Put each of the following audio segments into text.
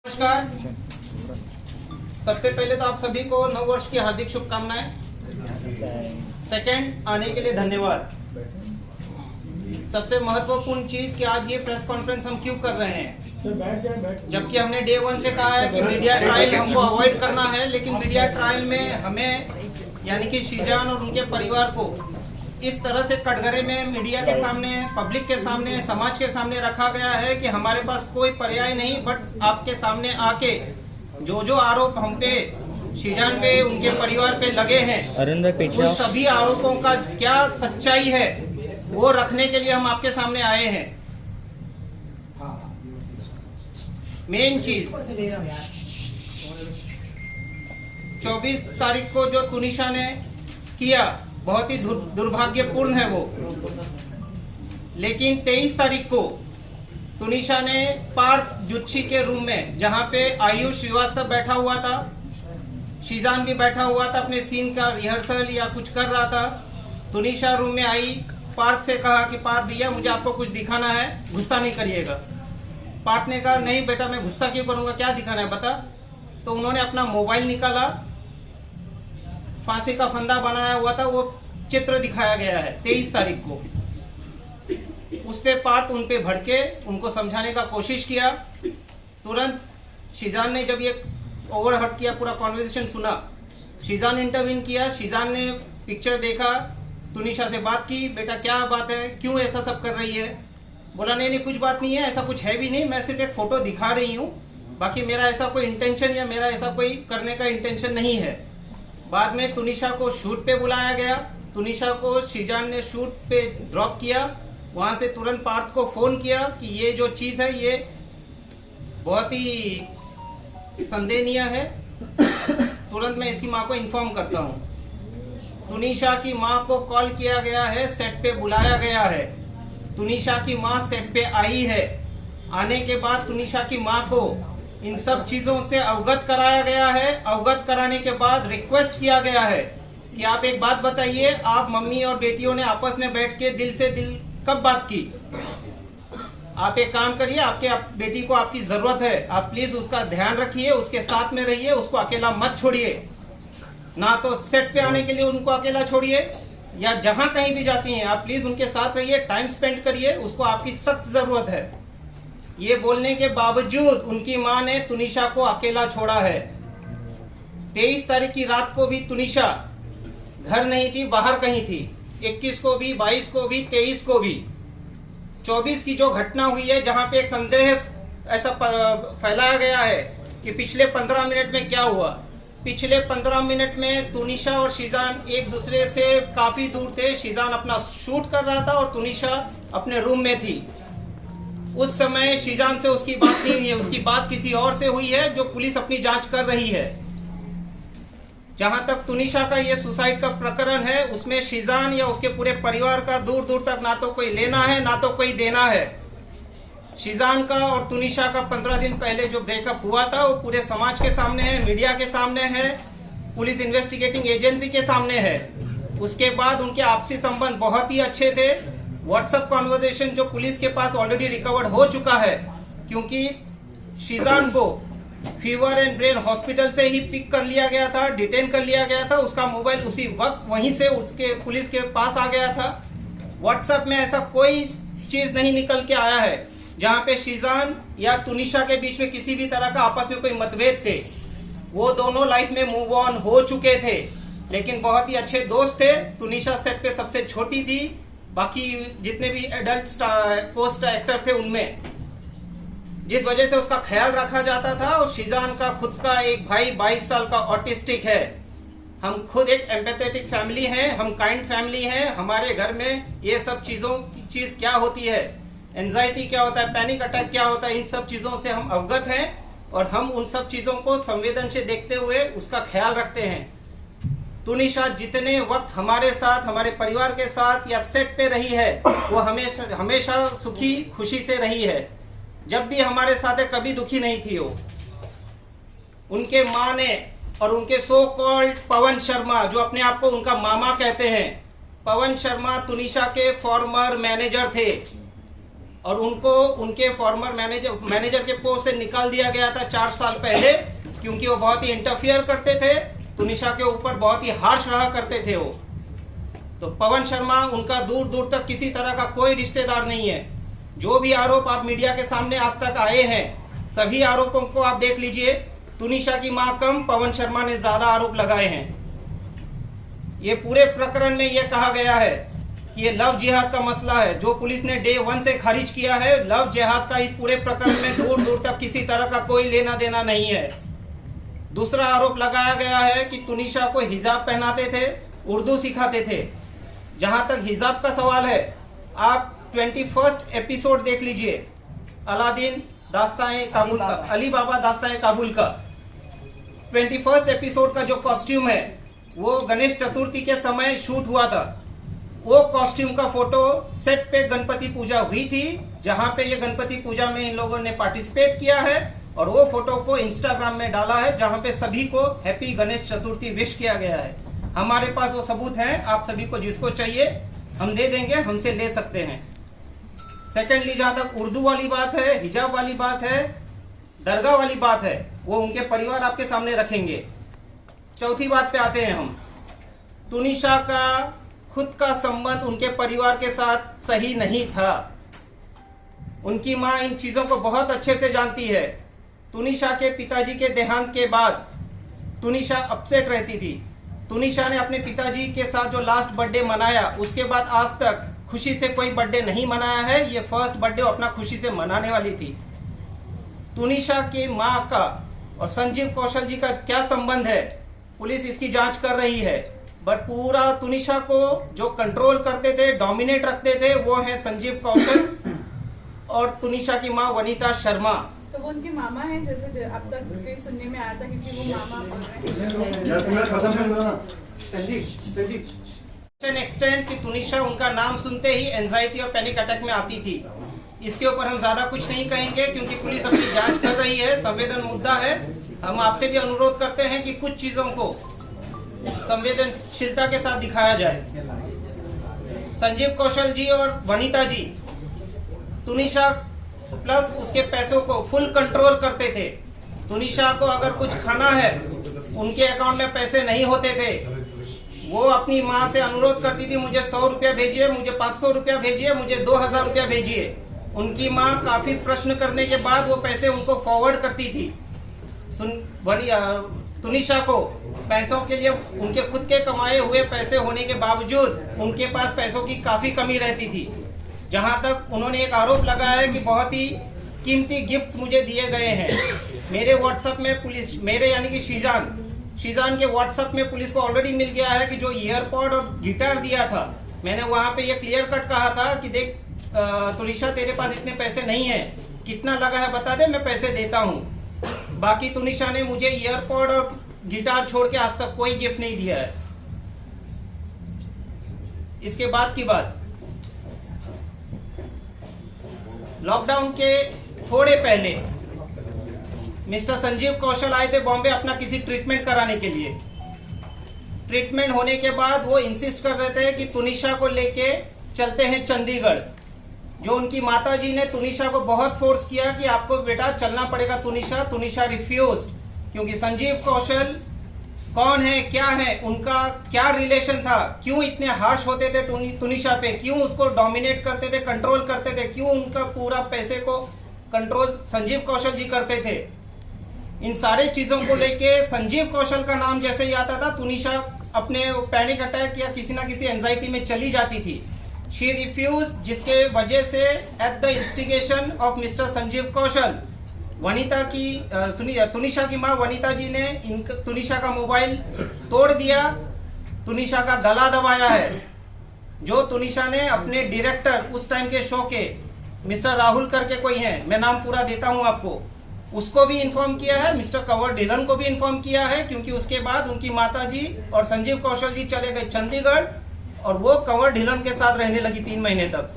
नमस्कार। सबसे पहले तो आप सभी को नव वर्ष की हार्दिक शुभकामनाएं। सेकंड, आने के लिए धन्यवाद। सबसे महत्वपूर्ण चीज कि आज ये प्रेस कॉन्फ्रेंस हम क्यों कर रहे हैं, जबकि हमने डे 1 से कहा है कि मीडिया ट्रायल हमको अवॉइड करना है, लेकिन मीडिया ट्रायल में हमें यानी कि शीजान और उनके परिवार को इस तरह से कटघरे में मीडिया के सामने, पब्लिक के सामने, समाज के सामने रखा गया है कि हमारे पास कोई पर्याय नहीं, बट आपके सामने आके जो जो आरोप हम पे, शीजान पे, उनके परिवार पे लगे हैं, उन सभी आरोपों का क्या सच्चाई है वो रखने के लिए हम आपके सामने आए हैं। मेन चीज 24 तारीख को जो तुनिशा ने किया बहुत ही दुर्भाग्यपूर्ण है वो, लेकिन 23 तारीख को तुनिशा ने पार्थ जुच्छी के रूम में, जहां पे आयुष श्रीवास्तव बैठा हुआ था, शीजान भी बैठा हुआ था, अपने सीन का रिहर्सल या कुछ कर रहा था, तुनिशा रूम में आई, पार्थ से कहा कि पार्थ भैया मुझे आपको कुछ दिखाना है, गुस्सा नहीं करिएगा। पार्थ ने कहा नहीं बेटा मैं गुस्सा क्यों करूंगा, क्या दिखाना है बता। तो उन्होंने अपना मोबाइल निकाला, फांसी का फंदा बनाया हुआ था, वो चित्र दिखाया गया है 23 तारीख को। उस पे पार्थ उन पे भड़के, उनको समझाने का कोशिश किया। तुरंत शीजान ने जब ये ओवरहट किया, पूरा कॉन्वर्सेशन सुना, शीजान इंटरवीन किया। शीजान ने पिक्चर देखा, तुनिशा से बात की, बेटा क्या बात है, क्यों ऐसा सब कर रही है। बोला नहीं कुछ बात नहीं है, ऐसा कुछ है भी नहीं, मैं सिर्फ एक फोटो दिखा रही हूँ, बाकी मेरा ऐसा कोई इंटेंशन या मेरा ऐसा कोई करने का इंटेंशन नहीं है। बाद में तुनिशा को शूट पे बुलाया गया, तुनिशा को शीजान ने शूट पे ड्रॉप किया। वहां से तुरंत पार्थ को फोन किया कि ये जो चीज है ये बहुत ही संदेहनीय है, तुरंत मैं इसकी माँ को इन्फॉर्म करता हूँ। तुनिशा की माँ को कॉल किया गया है, सेट पे बुलाया गया है, तुनिशा की माँ सेट पे आई है। आने के बाद तुनिशा की माँ को इन सब चीजों से अवगत कराया गया है। अवगत कराने के बाद रिक्वेस्ट किया गया है कि आप एक बात बताइए, आप मम्मी और बेटियों ने आपस में बैठ के दिल से दिल कब बात की। आप एक काम करिए, आपके बेटी को आपकी जरूरत है, आप प्लीज उसका ध्यान रखिए, उसके साथ में रहिए, उसको अकेला मत छोड़िए। ना तो सेट पे आने के लिए उनको अकेला छोड़िए, या जहां कहीं भी जाती हैं आप प्लीज उनके साथ रहिए, टाइम स्पेंड करिए, उसको आपकी सख्त जरूरत है। ये बोलने के बावजूद उनकी मां ने तुनिशा को अकेला छोड़ा है। 23 तारीख की रात को भी तुनिशा घर नहीं थी, बाहर कहीं थी। 21 को भी, 22 को भी, 23 को भी। 24 की जो घटना हुई है, जहां पे एक संदेह ऐसा फैलाया गया है कि पिछले 15 मिनट में क्या हुआ। पिछले 15 मिनट में तुनिशा और शीजान एक दूसरे से काफी दूर थे। शीजान अपना शूट कर रहा था और तुनिशा अपने रूम में थी। उस समय शीजान से उसकी बात नहीं हुई है, उसकी बात किसी और से हुई है, जो पुलिस अपनी जांच कर रही है। जहां तक तुनिशा का ये सुसाइड का प्रकरण है, उसमें शीजान या उसके पूरे परिवार का दूर दूर तक ना तो कोई लेना है ना तो कोई देना है। शीजान का और तुनिशा का 15 दिन पहले जो ब्रेकअप हुआ था वो पूरे समाज के सामने है, मीडिया के सामने है, पुलिस इन्वेस्टिगेटिंग एजेंसी के सामने है। उसके बाद उनके आपसी संबंध बहुत ही अच्छे थे। व्हाट्सएप कॉन्वर्सेशन जो पुलिस के पास ऑलरेडी रिकवर्ड हो चुका है, क्योंकि शीजान को फीवर एंड ब्रेन हॉस्पिटल से ही पिक कर लिया गया था, डिटेन कर लिया गया था। उसका मोबाइल उसी वक्त वहीं से उसके पुलिस के पास आ गया था। व्हाट्सएप में ऐसा कोई चीज नहीं निकल के आया है जहां पे शीजान या तुनिशा के बीच में किसी भी तरह का आपस में कोई मतभेद थे। वो दोनों लाइफ में मूव ऑन हो चुके थे, लेकिन बहुत ही अच्छे दोस्त थे। तुनिशा सेट पे सबसे छोटी थी, बाकी जितने भी एडल्ट पोस्ट एक्टर थे उनमें, जिस वजह से उसका ख्याल रखा जाता था। और शीजान का खुद का एक भाई 22 साल का ऑटिस्टिक है। हम खुद एक एम्पैथेटिक फैमिली हैं, हम काइंड फैमिली हैं। हमारे घर में ये सब चीजों की चीज क्या होती है, एंजाइटी क्या होता है, पैनिक अटैक क्या होता है, इन सब चीजों से हम अवगत हैं और हम उन सब चीजों को संवेदन से देखते हुए उसका ख्याल रखते हैं। तुनिशा जितने वक्त हमारे साथ, हमारे परिवार के साथ या सेट पे रही है, वो हमेशा हमेशा सुखी खुशी से रही है। जब भी हमारे साथ है, कभी दुखी नहीं थी वो। उनके माँ ने और उनके सो कॉल्ड पवन शर्मा, जो अपने आप को उनका मामा कहते हैं, पवन शर्मा तुनिशा के फॉर्मर मैनेजर थे। और उनको उनके फॉर्मर मैनेजर के पोस्ट से निकाल दिया गया था 4 साल पहले, क्योंकि वो बहुत ही इंटरफियर करते थे, तुनिशा के ऊपर बहुत ही हार्श रहा करते थे वो। तो पवन शर्मा उनका दूर दूर तक किसी तरह का कोई रिश्तेदार नहीं है। जो भी आरोप आप मीडिया के सामने आज तक आए हैं, सभी आरोपों को आप देख लीजिए, तुनिशा की मां कम, पवन शर्मा ने ज्यादा आरोप लगाए हैं। ये पूरे प्रकरण में यह कहा गया है कि ये लव जिहाद का मसला है, जो पुलिस ने डे 1 से खारिज किया है। लव जिहाद का इस पूरे प्रकरण में दूर दूर तक किसी तरह का कोई लेना देना नहीं है। दूसरा आरोप लगाया गया है कि तुनिशा को हिजाब पहनाते थे, उर्दू सिखाते थे। जहां तक हिजाब का सवाल है, आप 21st एपिसोड देख लीजिए, अलादीन दास्तान काबुल का, अली बाबा दास्तान काबुल का 21st एपिसोड का जो कॉस्ट्यूम है वो गणेश चतुर्थी के समय शूट हुआ था। वो कॉस्ट्यूम का फोटो सेट पे गणपति पूजा हुई थी, जहां पे ये गणपति पूजा में इन लोगों ने पार्टिसिपेट किया है, और वो फोटो को इंस्टाग्राम में डाला है, जहां पे सभी को हैप्पी गणेश चतुर्थी विश किया गया है। हमारे पास वो सबूत हैं, आप सभी को जिसको चाहिए हम दे देंगे, हमसे ले सकते हैं। सेकेंडली, जहां तक उर्दू वाली बात है, हिजाब वाली बात है, दरगाह वाली बात है, वो उनके परिवार आपके सामने रखेंगे। चौथी बात पे आते हैं हम। तुनिशा का खुद का संबंध उनके परिवार के साथ सही नहीं था। उनकी मां इन चीजों को बहुत अच्छे से जानती है। तुनिशा के पिताजी के देहांत के बाद तुनिशा अपसेट रहती थी। तुनिशा ने अपने पिताजी के साथ जो लास्ट बर्थडे मनाया, उसके बाद आज तक खुशी से कोई बर्थडे नहीं मनाया है। ये फर्स्ट बर्थडे अपना खुशी से मनाने वाली थी। तुनिशा की मां का और संजीव कौशल जी का क्या संबंध है, पुलिस इसकी जांच कर रही है। बट पूरा तुनिशा को जो कंट्रोल करते थे, डोमिनेट रखते थे, वो है संजीव कौशल और तुनिशा की मां वनीता शर्मा। तो वो उनके मामा हैं, जैसे अब तक कहीं सुनने में आया था, क्योंकि वो मामा एक्सटेंड कि तुनिशा उनका नाम सुनते ही एंजाइटी और पैनिक अटैक में आती थी। इसके ऊपर हम ज्यादा कुछ नहीं कहेंगे, क्योंकि पुलिस अपनी जांच कर रही है, संवेदन मुद्दा है। हम आपसे भी अनुरोध करते हैं कि कुछ चीजों को संवेदनशीलता के साथ दिखाया जाए। संजीव कौशल जी और वनीता जी तुनिशा प्लस उसके पैसों को फुल कंट्रोल करते थे। तुनिशा को अगर कुछ खाना है, उनके अकाउंट में पैसे नहीं होते थे, वो अपनी माँ से अनुरोध करती थी, मुझे 100 रुपया भेजिए, मुझे 500 रुपया भेजिए, मुझे 2000 रुपया भेजिए। उनकी माँ काफी प्रश्न करने के बाद वो पैसे उनको फॉरवर्ड करती थी। तुनिशा को पैसों के लिए उनके खुद के कमाए हुए पैसे होने के बावजूद उनके पास पैसों की काफी कमी रहती थी। जहां तक उन्होंने एक आरोप लगाया है कि बहुत ही कीमती गिफ्ट्स मुझे दिए गए हैं। मेरे व्हाट्सएप में पुलिस, मेरे यानी कि शीजान के व्हाट्सएप में पुलिस को ऑलरेडी मिल गया है कि जो ईयरपॉड और गिटार दिया था, मैंने वहां पे ये क्लियर कट कहा था कि देख तुनिशा, तेरे पास इतने पैसे नहीं है, कितना लगा है बता दे, मैं पैसे देता हूँ। बाकी तुनिशा ने मुझे ईयरपॉड और गिटार छोड़ के आज तक कोई गिफ्ट नहीं दिया है। इसके बाद की बात, लॉकडाउन के थोड़े पहले मिस्टर संजीव कौशल आए थे बॉम्बे अपना किसी ट्रीटमेंट कराने के लिए। ट्रीटमेंट होने के बाद वो इंसिस्ट कर रहे थे कि तुनिशा को लेके चलते हैं चंडीगढ़। जो उनकी माताजी ने तुनिशा को बहुत फोर्स किया कि आपको बेटा चलना पड़ेगा तुनिशा। तुनिशा रिफ्यूज्ड, क्योंकि संजीव कौशल कौन है, क्या है, उनका क्या रिलेशन था, क्यों इतने हार्श होते थे तुनिशा पे, क्यों उसको डोमिनेट करते थे, कंट्रोल करते थे, क्यों उनका पूरा पैसे को कंट्रोल संजीव कौशल जी करते थे। इन सारे चीजों को लेके संजीव कौशल का नाम जैसे ही आता था, तुनिशा अपने पैनिक अटैक या किसी ना किसी एंजाइटी में चली जाती थी। शी रिफ्यूज, जिसके वजह से at the instigation of mister Sanjeev Kaushal, Vanita की तुनिशा की मां वनीता जी ने तुनिशा का मोबाइल तोड़ दिया, तुनिशा का गला दबाया है। जो तुनिशा ने अपने डायरेक्टर उस टाइम के शो के मिस्टर राहुल करके कोई हैं, मैं नाम पूरा देता हूं आपको, उसको भी इन्फॉर्म किया है, मिस्टर कंवर ढिलन को भी इन्फॉर्म किया है, क्योंकि उसके बाद उनकी माताजी और संजीव कौशल जी चले गए चंडीगढ़ और वो कंवर ढिलन के साथ रहने लगी 3 महीने तक।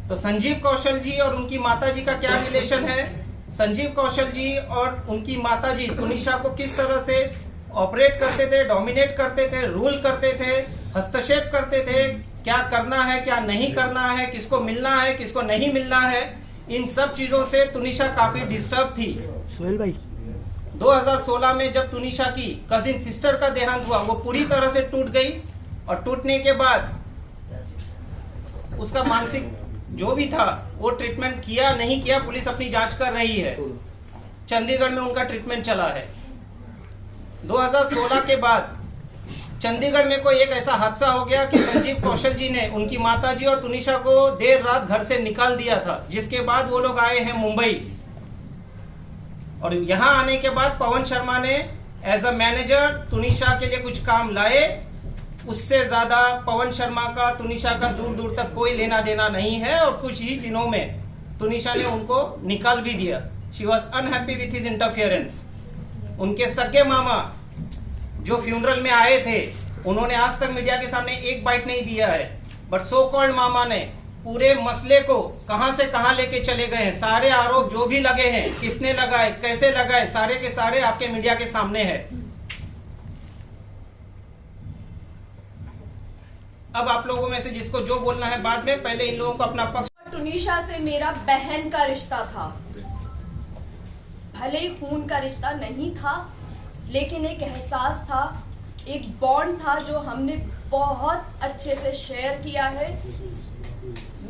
तो संजीव कौशल जी और उनकी माताजी का क्या रिलेशन है, संजीव कौशल जी और उनकी माताजी तुनिशा को किस तरह से ऑपरेट करते थे, डोमिनेट करते थे, रूल करते थे, हस्तक्षेप करते थे, क्या करना है, क्या नहीं करना है, किसको मिलना है, किसको नहीं मिलना है, इन सब चीजों से तुनिशा काफी डिस्टर्ब थी। सोहेल भाई 2016 में जब तुनिशा की कजिन सिस्टर का देहांत हुआ, वो पूरी तरह से टूट गई और टूटने के बाद उसका मानसिक जो भी था वो ट्रीटमेंट किया नहीं किया, पुलिस अपनी जांच कर रही है। चंडीगढ़ में उनका ट्रीटमेंट चला है। 2016 के बाद चंडीगढ़ में कोई एक ऐसा हादसा हो गया कि संजीव कौशल जी ने उनकी माताजी और तुनिशा को देर रात घर से निकाल दिया था, जिसके बाद वो लोग आए हैं मुंबई। और यहाँ आने के बाद पवन शर्मा ने एज अ मैनेजर तुनिशा के लिए कुछ काम लाए। उससे ज्यादा पवन शर्मा का तुनिशा का दूर दूर तक कोई लेना देना नहीं है, और कुछ ही दिनों में तुनिशा ने उनको निकाल भी दिया। She was unhappy with his interference. उनके सगे मामा जो फ्यूनरल में आए थे, उन्होंने आज तक मीडिया के सामने एक बाइट नहीं दिया है, बट सो कॉल्ड मामा ने पूरे मसले को कहां से कहां लेके चले गए हैं। सारे आरोप जो भी लगे हैं, किसने लगाए, कैसे लगाए, सारे के सारे आपके मीडिया के सामने है। अब आप लोगों में से जिसको जो बोलना है बाद में, पहले इन लोगों को अपना पक्ष। तुनिशा से मेरा बहन का रिश्ता था, भले ही खून का रिश्ता नहीं था, लेकिन एक एहसास था, एक बॉन्ड था जो हमने बहुत अच्छे से शेयर किया है।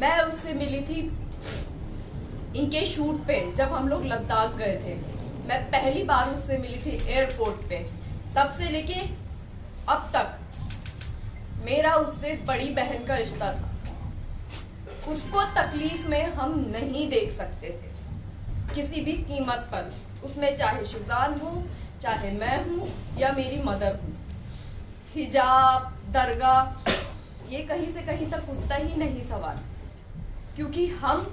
मैं उससे मिली थी इनके शूट पे, जब हम लोग लद्दाख गए थे। मैं पहली बार उससे मिली थी एयरपोर्ट पे। तब से लेके अब तक मेरा उससे बड़ी बहन का रिश्ता था। उसको तकलीफ में हम नहीं देख सकते थे किसी भी कीमत पर, उसमें चाहे शिजान हो, चाहे मैं हूँ या मेरी मदर हूँ। हिजाब, दरगाह, ये कहीं से कहीं तक उठता ही नहीं सवाल, क्योंकि हम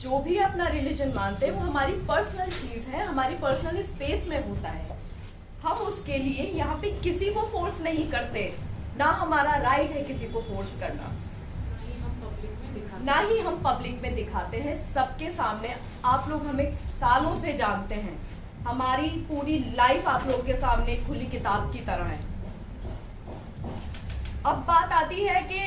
जो भी अपना रिलीजन मानते हैं वो हमारी पर्सनल चीज़ है, हमारी पर्सनल स्पेस में होता है। हम उसके लिए यहाँ पे किसी को फोर्स नहीं करते, ना हमारा राइट है किसी को फोर्स करना, ना ही हम पब्लिक में दिखाते हैं सबके सामने। आप लोग हमें सालों से जानते हैं, हमारी पूरी लाइफ आप लोगों के सामने खुली किताब की तरह है। अब बात आती है कि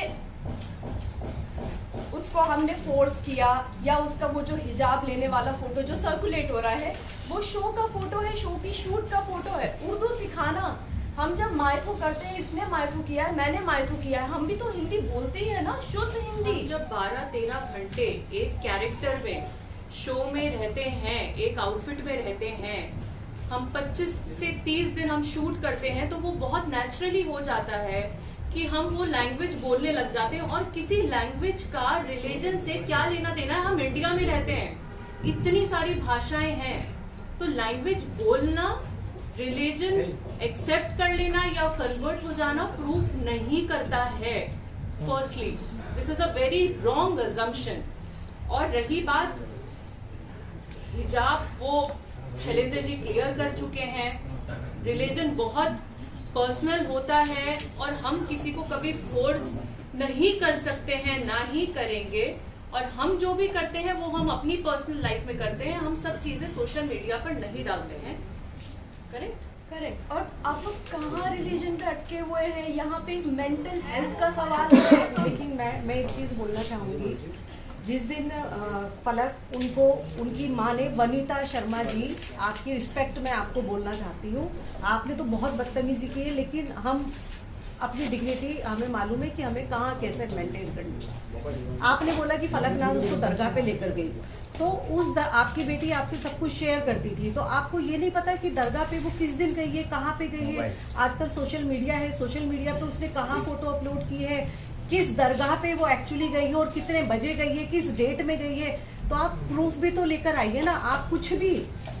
उसको हमने फोर्स किया, या उसका वो जो हिजाब लेने वाला फोटो जो सर्कुलेट हो रहा है वो शो का फोटो है, शो की शूट का फोटो है। उर्दू सिखाना, हम जब मायथो करते हैं, इसने मायथो किया है, मैंने मायथो किया है, हम भी तो हिंदी बोलते ही है ना, शुद्ध हिंदी। जब 12-13 घंटे एक कैरेक्टर में शो में रहते हैं, एक आउटफिट में रहते हैं, हम 25 से 30 दिन हम शूट करते हैं, तो वो बहुत नेचुरली हो जाता है कि हम वो लैंग्वेज बोलने लग जाते हैं। और किसी लैंग्वेज का रिलीजन से क्या लेना देना है? हम इंडिया में रहते हैं, इतनी सारी भाषाएं हैं, तो लैंग्वेज बोलना, रिलीजन एक्सेप्ट कर लेना या कन्वर्ट हो जाना प्रूफ नहीं करता है। Firstly this is a very wrong assumption. और रही बात हिजाब, वो शैलेंद्र जी क्लियर कर चुके हैं, रिलीजन बहुत पर्सनल होता है और हम किसी को कभी फोर्स नहीं कर सकते हैं, ना ही करेंगे। और हम जो भी करते हैं वो हम अपनी पर्सनल लाइफ में करते हैं, हम सब चीजें सोशल मीडिया पर नहीं डालते हैं। करेक्ट? करेक्ट। और आप लोग कहाँ रिलीजन पे अटके हुए हैं? यहाँ पे मेंटल हेल्थ का सवाल है। लेकिन मैं एक चीज़ बोलना चाहूँगी, जिस दिन फलक उनको उनकी माँ ने, वनीता शर्मा जी, आपकी रिस्पेक्ट में आपको बोलना चाहती हूँ, आपने तो बहुत बदतमीजी की है, लेकिन हम अपनी डिग्निटी, हमें मालूम है कि हमें कहाँ कैसे मेंटेन करनी है। आपने बोला कि फलक नाज उसको दरगाह पे लेकर गई, तो आपकी बेटी आपसे सब कुछ शेयर करती थी, तो आपको ये नहीं पता कि दरगाह पे वो किस दिन गई है, कहाँ पे गई है? आजकल सोशल मीडिया है, सोशल मीडिया पे उसने कहाँ फोटो अपलोड की है, किस दरगाह पे वो एक्चुअली गई है और कितने बजे गई है, किस डेट में गई है, तो आप प्रूफ भी तो लेकर आइए ना। आप कुछ भी,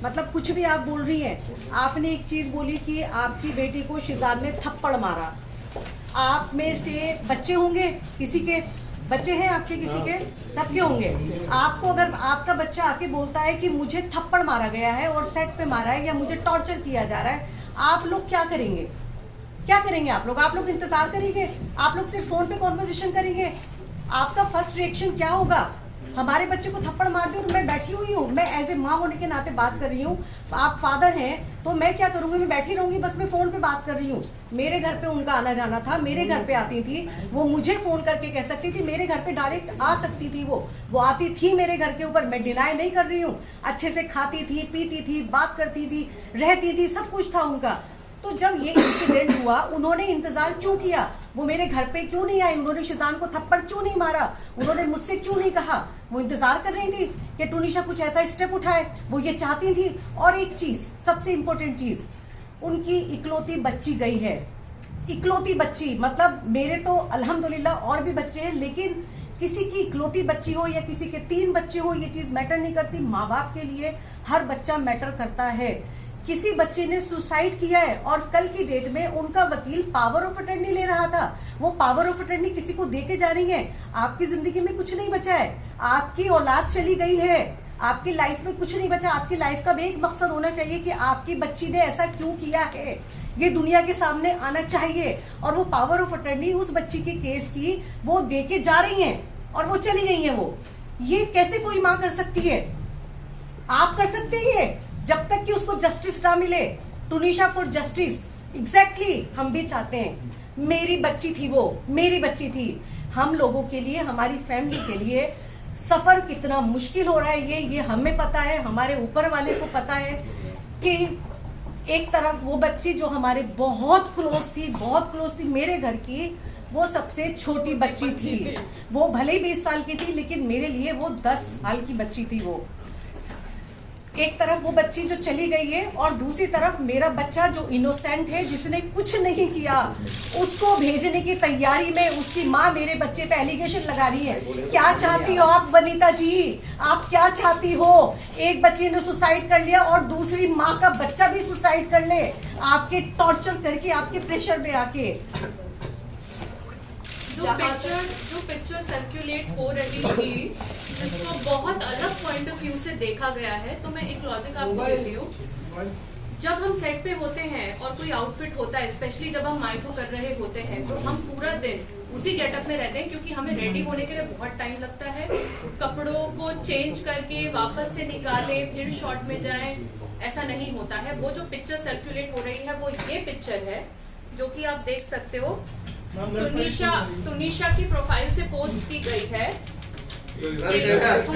मतलब कुछ भी आप बोल रही हैं। आपने एक चीज़ बोली कि आपकी बेटी को शिजान ने थप्पड़ मारा। आप में से बच्चे होंगे, किसी के बच्चे हैं आपके, किसी के, सबके होंगे। आपको अगर आपका बच्चा आके बोलता है कि मुझे थप्पड़ मारा गया है और सेट पे मारा है या मुझे टॉर्चर किया जा रहा है, आप लोग क्या करेंगे? क्या करेंगे आप लोग इंतजार करेंगे? आप लोग सिर्फ फोन पे कॉन्वर्सेशन करेंगे? आपका फर्स्ट रिएक्शन क्या होगा? हमारे बच्चे को थप्पड़ मार दे और मैं बैठी हुई हूँ, मैं एज ए माँ होने के नाते बात कर रही हूँ। आप फादर हैं तो मैं क्या करूँगी, मैं बैठी रहूंगी, बस मैं फोन पे बात कर रही हूँ। मेरे घर पे उनका आना जाना था, मेरे घर पे आती थी, वो मुझे फोन करके कह सकती थी, मेरे घर पे डायरेक्ट आ सकती थी, वो आती थी मेरे घर के ऊपर, मैं डिनाई नहीं कर रही हूँ। अच्छे से खाती थी, पीती थी, बात करती थी, रहती थी, सब कुछ था उनका। तो जब ये इंसिडेंट हुआ, उन्होंने इंतजार क्यों किया, वो मेरे घर पे क्यों नहीं आई, उन्होंने शिजान को थप्पड़ क्यों नहीं मारा, उन्होंने मुझसे क्यों नहीं कहा? वो इंतजार कर रही थी कि टुनिशा कुछ ऐसा स्टेप उठाए, वो ये चाहती थी। और एक चीज, सबसे इंपॉर्टेंट चीज, उनकी इकलौती बच्ची गई है, इकलौती बच्ची। मतलब मेरे तो अल्हम्दुलिल्लाह और भी बच्चे हैं, लेकिन किसी की इकलौती बच्ची हो या किसी के 3 बच्चे हो, ये चीज मैटर नहीं करती। माँ बाप के लिए हर बच्चा मैटर करता है। किसी बच्चे ने सुसाइड किया है और कल की डेट में उनका वकील पावर ऑफ अटर्नी ले रहा था, वो पावर ऑफ अटर्नी किसी को दे के जा रही है। आपकी जिंदगी में कुछ नहीं बचा है, आपकी औलाद चली गई है, आपकी लाइफ में कुछ नहीं बचा। आपकी लाइफ का भी एक मकसद होना चाहिए कि आपकी बच्ची ने ऐसा क्यों किया है, ये दुनिया के सामने आना चाहिए। और वो पावर ऑफ अटर्नी उस बच्ची के केस की वो दे के जा रही है और वो चली गई है। वो ये कैसे कोई माँ कर सकती है? आप कर सकते हैं जब तक कि उसको जस्टिस ना मिले। टुनिशा फॉर जस्टिस, एग्जैक्टली हम भी चाहते हैं। मेरी बच्ची थी, वो मेरी बच्ची थी। हम लोगों के लिए, हमारी फैमिली के लिए सफर कितना मुश्किल हो रहा है ये हमें पता है, हमारे ऊपर वाले को पता है कि एक तरफ वो बच्ची जो हमारे बहुत क्लोज थी मेरे घर की, वो सबसे छोटी बच्ची थी। वो भले ही 20 साल की थी, लेकिन मेरे लिए वो 10 साल की बच्ची थी। वो एक तरफ वो बच्ची जो चली गई है और दूसरी तरफ मेरा बच्चा जो इनोसेंट है, जिसने कुछ नहीं किया, उसको भेजने की तैयारी में उसकी माँ मेरे बच्चे पे एलिगेशन लगा रही है। क्या चाहती हो आप वनीता जी? आप क्या चाहती हो? एक बच्चे ने सुसाइड कर लिया और दूसरी माँ का बच्चा भी सुसाइड कर ले, आपके टॉर्चर करके, आपके प्रेशर में आके। जो पिक्चर सर्कुलेट हो रही थी, जिसको बहुत अलग पॉइंट ऑफ व्यू से देखा गया है, तो मैं एक लॉजिक आपको देती हूँ। जब हम सेट पे होते हैं और कोई आउटफिट होता है, स्पेशली जब हम माइथो कर रहे होते हैं, तो हम पूरा दिन उसी गेटअप में रहते हैं, क्योंकि हमें रेडी होने के लिए बहुत टाइम लगता है। कपड़ों को चेंज करके वापस से निकाले, फिर शॉट में जाएं, ऐसा नहीं होता है। वो जो पिक्चर सर्कुलेट हो रही है, वो ये पिक्चर है जो कि आप देख सकते हो। टुनिशा की प्रोफाइल से पोस्ट की गई है।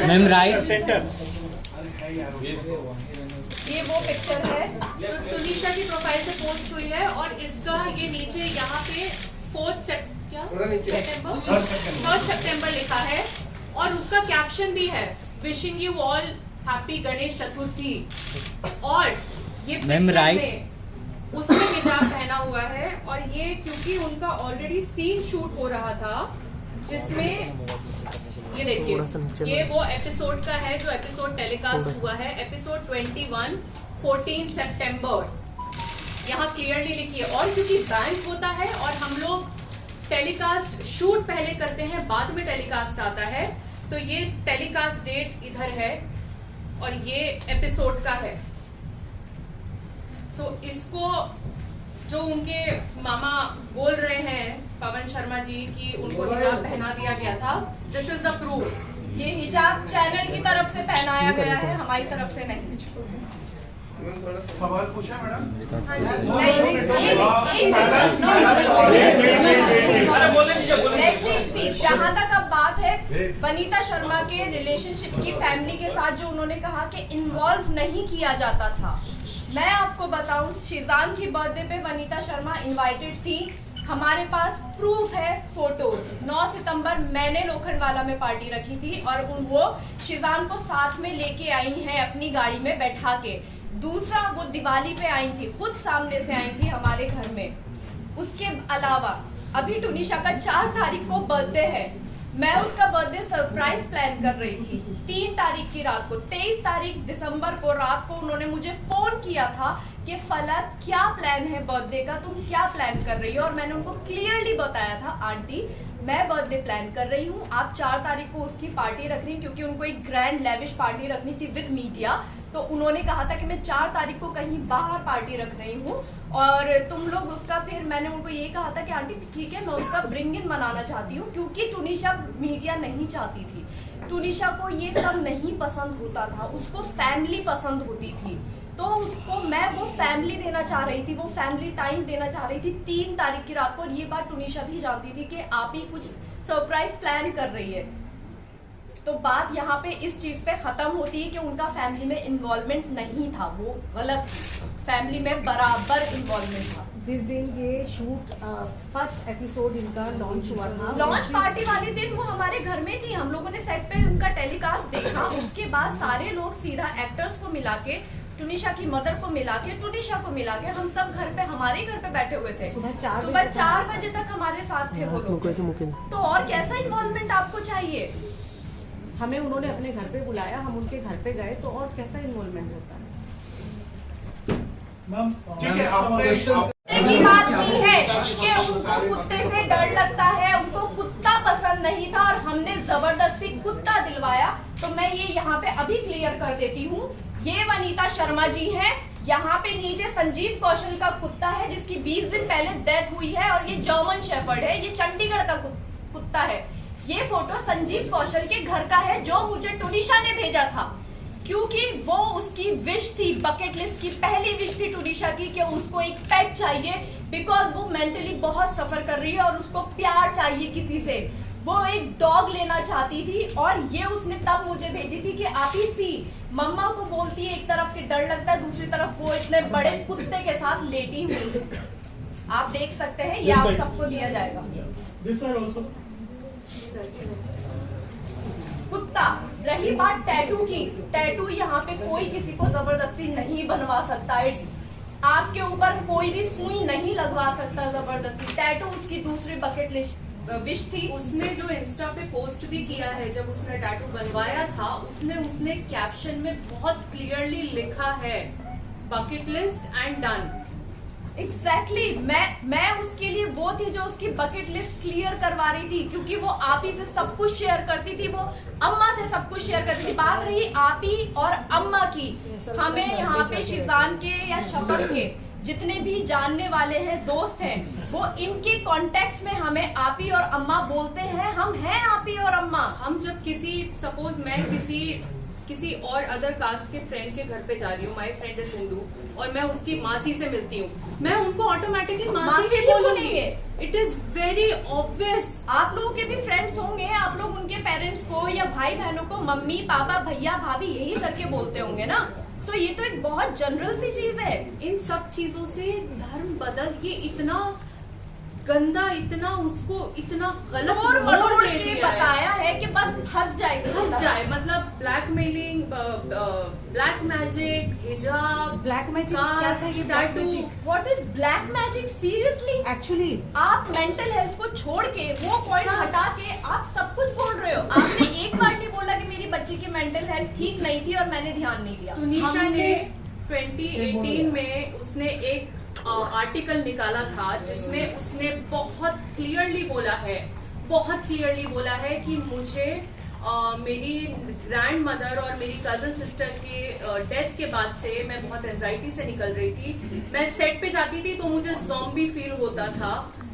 मैम राइट सेंटर, ये वो पिक्चर है तो टुनिशा की प्रोफाइल से पोस्ट हुई है, और इसका ये नीचे यहाँ पे 3 सितंबर लिखा है, और उसका कैप्शन भी है, wishing you all happy Ganesh Chaturthi. और ये पिक्चर में उसने हिजाब पहना हुआ है, और ये क्योंकि उनका ऑलरेडी सीन शूट हो रहा था, जिसमें ये देखिए, ये वो एपिसोड का है जो एपिसोड टेलीकास्ट हुआ है, एपिसोड 21 14 सितंबर, यहाँ क्लियरली लिखी है। और क्योंकि बैंक होता है और हम लोग टेलीकास्ट शूट पहले करते हैं, बाद में टेलीकास्ट आता है, तो ये टेलीकास्ट डेट इधर है और ये एपिसोड का है। सो इसको जो उनके मामा बोल रहे हैं पवन शर्मा जी की उनको हिजाब पहना दिया गया था, दिस इज द प्रूफ। ये हिजाब चैनल की तरफ से पहनाया गया है, हमारी तरफ से नहीं। सवाल पूछा मैडम? जहाँ तक अब बात है वनीता शर्मा के रिलेशनशिप की, फैमिली के साथ जो उन्होंने कहा कि इन्वॉल्व नहीं किया जाता था, मैं आपको बताऊं, शिजान की बर्थडे पे वनीता शर्मा इनवाइटेड थी। हमारे पास प्रूफ है, फोटोज। 9 सितंबर मैंने लोखंडवाला में पार्टी रखी थी और वो शिजान को साथ में लेके आई हैं अपनी गाड़ी में बैठा के। दूसरा, वो दिवाली पे आई थी, खुद सामने से आई थी हमारे घर में। उसके अलावा अभी टुनिशा का 4 तारीख को बर्थडे है, मैं उसका बर्थडे सरप्राइज प्लान कर रही थी 3 तारीख की रात को। 23 तारीख दिसंबर को रात को उन्होंने मुझे फोन किया था कि फलक क्या प्लान है बर्थडे का, तुम क्या प्लान कर रही हो? और मैंने उनको क्लियरली बताया था, आंटी मैं बर्थडे प्लान कर रही हूँ, आप 4 तारीख को उसकी पार्टी रख रही, क्योंकि उनको एक ग्रैंड लेविश पार्टी रखनी थी विद मीडिया। तो उन्होंने कहा था कि मैं 4 तारीख को कहीं बाहर पार्टी रख रही हूँ और तुम लोग उसका, फिर मैंने उनको ये कहा था कि आंटी ठीक है, मैं उसका ब्रिंग इन मनाना चाहती हूँ, क्योंकि टुनिशा मीडिया नहीं चाहती थी। टुनिशा को ये सब नहीं पसंद होता था, उसको फैमिली पसंद होती थी। तो उसको मैं वो फैमिली देना चाह रही थी, वो फैमिली टाइम देना चाह रही थी 3 तारीख की रात को। और ये बात टुनिशा भी जानती थी कि आप ही कुछ सरप्राइज प्लान कर रही है। तो बात यहाँ पे इस चीज पे खत्म होती है कि उनका फैमिली में इन्वॉल्वमेंट नहीं था, वो गलत थी, फैमिली में बराबर इन्वॉल्वमेंट था। जिस दिन ये शूट फर्स्ट एपिसोड इनका लॉन्च हुआ था, लॉन्च पार्टी वाले दिन वो हमारे घर में थी, हम लोगों ने सेट पे उनका टेलीकास्ट देखा। उसके बाद सारे लोग सीधा एक्टर्स को मिला के, टुनिशा की मदर को मिला के, टुनिशा को मिला के, हम सब घर पे, हमारे घर पे बैठे हुए थे। सुबह 4 बजे तक हमारे साथ थे वो लोग। तो और कैसा इन्वॉल्वमेंट आपको चाहिए? हमें उन्होंने अपने घर पे बुलाया, हम उनके घर पे गए, तो और कैसा इन्वॉल्वमेंट होता है? ठीक है, आपने की बात की है कि उनको कुत्ते से डर लगता है, उनको कुत्ता पसंद नहीं था और हमने जबरदस्ती कुत्ता दिलवाया। तो मैं ये यहाँ पे अभी क्लियर कर देती हूँ, ये वनीता शर्मा जी हैं, यहाँ पे नीचे संजीव कौशल का कुत्ता है जिसकी 20 दिन पहले डेथ हुई है, और ये जर्मन शेफर्ड है, ये चंडीगढ़ का कुत्ता है। ये फोटो संजीव कौशल के घर का है जो मुझे टुनिशा ने भेजा था, क्योंकि वो उसकी विश थी, बकेट लिस्ट की पहली विश थी टुनिशा की कि उसको एक पेट चाहिए, बिकॉज वो मेंटली बहुत सफर कर रही है और उसको प्यार चाहिए किसी से। वो एक डॉग लेना चाहती थी और ये उसने तब मुझे भेजी थी कि आप ही सी मम्मा को बोलती है, एक तरफ के डर लगता है, दूसरी तरफ वो इतने बड़े कुत्ते के साथ लेटी हुई है। आप देख सकते हैं, ये आप सबको दिया जाएगा। कुत्ता। रही बात टैटू की, टैटू यहाँ पे कोई किसी को जबरदस्ती नहीं बनवा सकता। आपके ऊपर कोई भी सुई नहीं लगवा सकता जबरदस्ती। टैटू उसकी दूसरी बकेट लिस्ट विश थी। उसने जो इंस्टा पे पोस्ट भी किया है, जब उसने टैटू बनवाया था, उसने कैप्शन में बहुत क्लियरली लिखा है bucket list and done. Exactly मैं उसके लिए वो थी जो उसकी बकेट लिस्ट क्लियर करवा रही थी, क्योंकि वो आप ही से सब कुछ शेयर करती थी, वो अम्मा से सब कुछ शेयर करती थी। बात रही आप ही और अम्मा की, हमें यहाँ पे शिजान के या शफक के जितने भी जानने वाले हैं, दोस्त हैं, वो इनके कॉन्टेक्स्ट में हमें आपी और अम्मा बोलते हैं। हम हैं आपी और अम्मा। हम जब सपोज मैं किसी और अदर कास्ट के फ्रेंड के घर पे जा रही हूँ, माय फ्रेंड इज हिंदू, और मैं उसकी मासी से मिलती हूँ, मैं उनको ऑटोमेटिकली मासी ही बोलूंगी। It is very obvious. आप लोगों के भी फ्रेंड्स होंगे, आप लोग उनके पेरेंट्स को या भाई बहनों को मम्मी पापा भैया भाभी यही करके बोलते होंगे ना। तो ये तो एक बहुत जनरल सी चीज है। इन सब चीजों से धर्म बदल के इतना गंदा, इतना उसको इतना गलत मोड़ दे दिया बताया है कि बस फंस जाए। मतलब ब्लैकमेलिंग, ब्लैक मैजिक, हिजाब, ब्लैक मैजिक क्या है? ये black magic what is black magic? Seriously actually आप मेंटल हेल्थ को छोड़ के, वो पॉइंट हटा के आप सब कुछ बोल रहे हो। आपने एक बार नहीं बोला कि मेरी बच्ची की मेंटल हेल्थ ठीक नहीं थी और मैंने ध्यान नहीं दिया। टुनिशा ने 2018 में उसने एक आर्टिकल निकाला था जिसमें उसने बहुत क्लियरली बोला है कि मुझे मेरी ग्रैंड मदर और मेरी कजन सिस्टर के डेथ के बाद से मैं बहुत एंजाइटी से निकल रही थी। मैं सेट पे जाती थी तो मुझे ज़ॉम्बी फील होता था।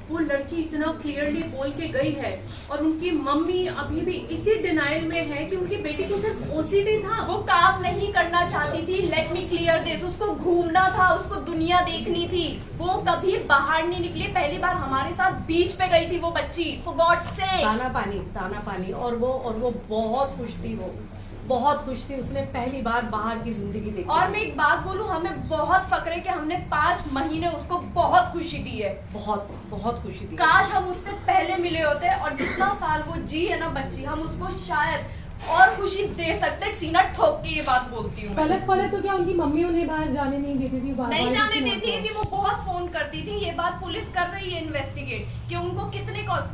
वो लड़की इतना क्लियरली बोल के गई है, और उनकी मम्मी अभी भी इसी डिनाइल में है कि उनकी बेटी को सिर्फ ओसीडी था। वो काम नहीं करना चाहती थी। लेट मी क्लियर दिस, उसको घूमना था, उसको दुनिया देखनी थी। वो कभी बाहर नहीं निकली। पहली बार हमारे साथ बीच पे गई थी वो बच्ची, फॉर गॉड से। ताना पानी और वो बहुत खुश थी, वो बहुत खुश थी। उसने पहली बार बाहर की जिंदगी देखी। और मैं एक बात बोलूं, हमें बहुत फक्र है कि हमने 5 महीने उसको बहुत खुशी दी है, बहुत खुशी दी। काश हम उससे पहले मिले होते और जितना साल वो जी है ना बच्ची, हम उसको शायद और खुशी दे सकते। सीना ठोक के ये बात बोलती हूँ। पलक तो क्या उनकी मम्मी उन्हें बाहर जाने नहीं देती थी? नहीं जाने देती थी, वो बहुत फोन करती थी। ये बात पुलिस कर रही है इन्वेस्टिगेट कि उनको कितने कॉल्स।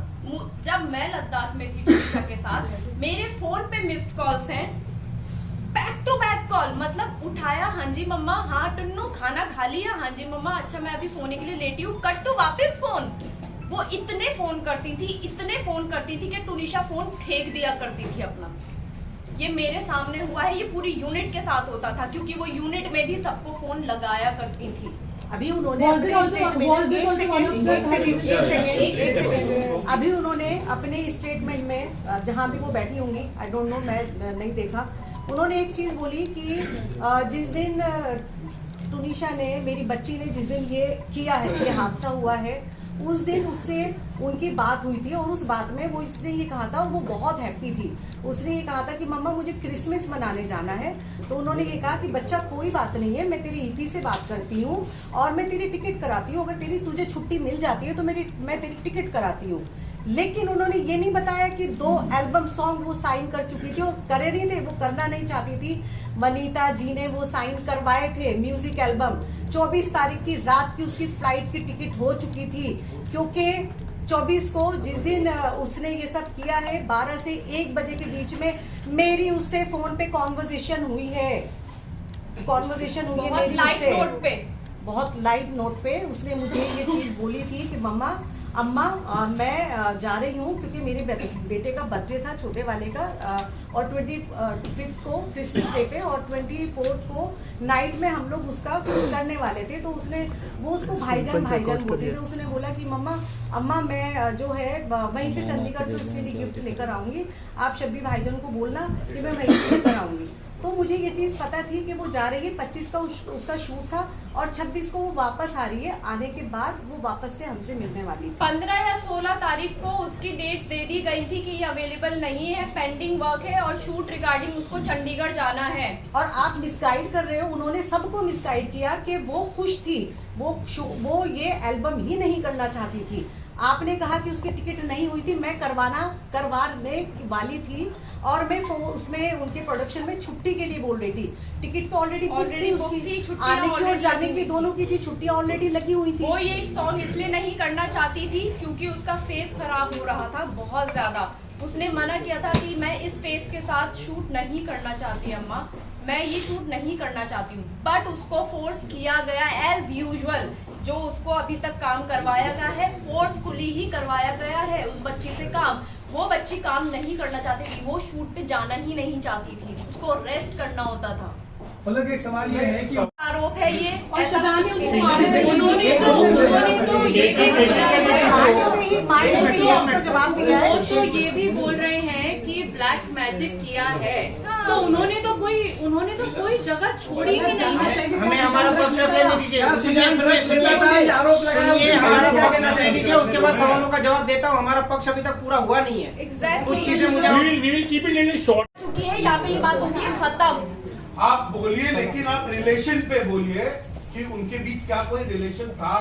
जब मैं लद्दाख में थी टुनिशा के साथ, मेरे फोन पे मिस्ड कॉल्स हैं, बैक टू बैक कॉल। मतलब उठाया, हाँ जी मम्मा, हाँ टुन्नू खाना खा लिया, हाँ जी मम्मा, अच्छा मैं अभी सोने के लिए लेटी हूँ, कट तो वापस फोन। वो इतने फोन करती थी कि टुनिशा फोन फेंक दिया करती थी अपना। ये मेरे सामने हुआ है, ये पूरी यूनिट के साथ होता था, क्योंकि वो यूनिट में भी सबको फोन लगाया करती थी। अभी उन्होंने Was अपने it also- statement- was this एक also one of the- second अभी उन्होंने अपने स्टेटमेंट में जहाँ भी वो बैठी होंगी, आई डोंट नो, मैं नहीं देखा, उन्होंने एक चीज़ बोली कि जिस दिन तुनिशा ने, मेरी बच्ची ने जिस दिन ये किया है, ये हादसा हुआ है, उस दिन उससे उनकी बात हुई थी और उस बात में वो इसने ये कहा था और वो बहुत हैप्पी थी। उसने ये कहा था कि मम्मा मुझे क्रिसमस मनाने जाना है। तो उन्होंने ये कहा कि बच्चा कोई बात नहीं है, मैं तेरी ईपी से बात करती हूँ और मैं तेरी टिकट कराती हूँ, अगर तुझे छुट्टी मिल जाती है तो मैं तेरी टिकट कराती हूँ। लेकिन उन्होंने ये नहीं बताया कि 2 एल्बम सॉन्ग वो साइन कर चुकी थी और करे नहीं थे, वो करना नहीं चाहती थी। वनीता जी ने वो साइन करवाए थे म्यूजिक एल्बम। 24 तारीख की रात की उसकी फ्लाइट की टिकट हो चुकी थी, क्योंकि 24 को जिस दिन उसने ये सब किया है, 12 से 1 बजे के बीच में मेरी उससे फोन पे कॉन्वर्सेशन हुई है बहुत मेरी लाइट उससे। नोट पे। बहुत लाइट नोट पे उसने मुझे ये चीज़ बोली थी कि अम्मा मैं जा रही हूँ, क्योंकि मेरे बेटे का बर्थडे था, छोटे वाले का, और 25 को क्रिसमस डे पे और 24 को नाइट में हम लोग उसका कुछ करने वाले थे। तो वो उसको भाईजान बोलते थे। उसने बोला कि अम्मा मैं जो है वहीं से चंडीगढ़ से उसके लिए गिफ्ट लेकर आऊँगी, आप शब्बी भाईजान को बोलना कि मैं वहीं से लेकर आऊँगी। तो मुझे ये चीज़ पता थी कि वो जा रही है, 25 का उसका शूट था और 26 को वो वापस आ रही है। आने के बाद वो वापस से हमसे मिलने वाली थी। 15 या 16 तारीख को उसकी डेट दे दी गई थी कि ये अवेलेबल नहीं है, पेंडिंग वर्क है और शूट रिगार्डिंग उसको चंडीगढ़ जाना है। और आप मिसगाइड कर रहे हो, उन्होंने सबको मिसगाइड किया कि वो खुश थी, वो ये एल्बम ही नहीं करना चाहती थी। आपने कहा कि उसकी टिकट नहीं हुई थी, मैं करवाने वाली थी और मैं उसमें उनके प्रोडक्शन में छुट्टी के लिए बोल रही थी। टिकट तो ऑलरेडी थी उसकी, आने की और जाने की दोनों की थी, छुट्टियां ऑलरेडी लगी हुई थी। वो ये सॉन्ग इसलिए नहीं करना चाहती थी क्योंकि उसका फेस खराब हो रहा था बहुत ज्यादा। उसने मना किया था कि मैं इस फेस के साथ शूट नहीं करना चाहती अम्मा, मैं ये शूट नहीं करना चाहती हूँ। बट उसको फोर्स किया गया एज यूजुअल, जो उसको अभी तक काम करवाया गया है फोर्सफुली ही करवाया गया है उस बच्ची से काम। वो बच्ची काम नहीं करना चाहती थी, वो शूट पे जाना ही नहीं चाहती थी, उसको रेस्ट करना होता था। मतलब एक सवाल ये है कि आरोप है ये, और ऐसा शजान कुछ ने भी उनको नहीं। मारा है। उन्होंने तो ये भी आपको जवाब दिया है। वो तो ये भी बोल रहे हैं कि ब्लैक मैजिक किया है, तो उन्होंने तो कोई जगह छोड़ी ही नहीं है। हमें हमारा पक्ष रखने दीजिए, आरोप सुनिए हमारा पक्ष रखने दीजिए, उसके बाद सवालों का जवाब देता हूँ। हमारा पक्ष अभी तक पूरा हुआ नहीं है। Exactly. कुछ चीजें मुझे चुकी है, यहाँ पे ये बात होती है खत्म। आप बोलिए, लेकिन आप रिलेशन पे बोलिए कि उनके बीच क्या कोई रिलेशन था।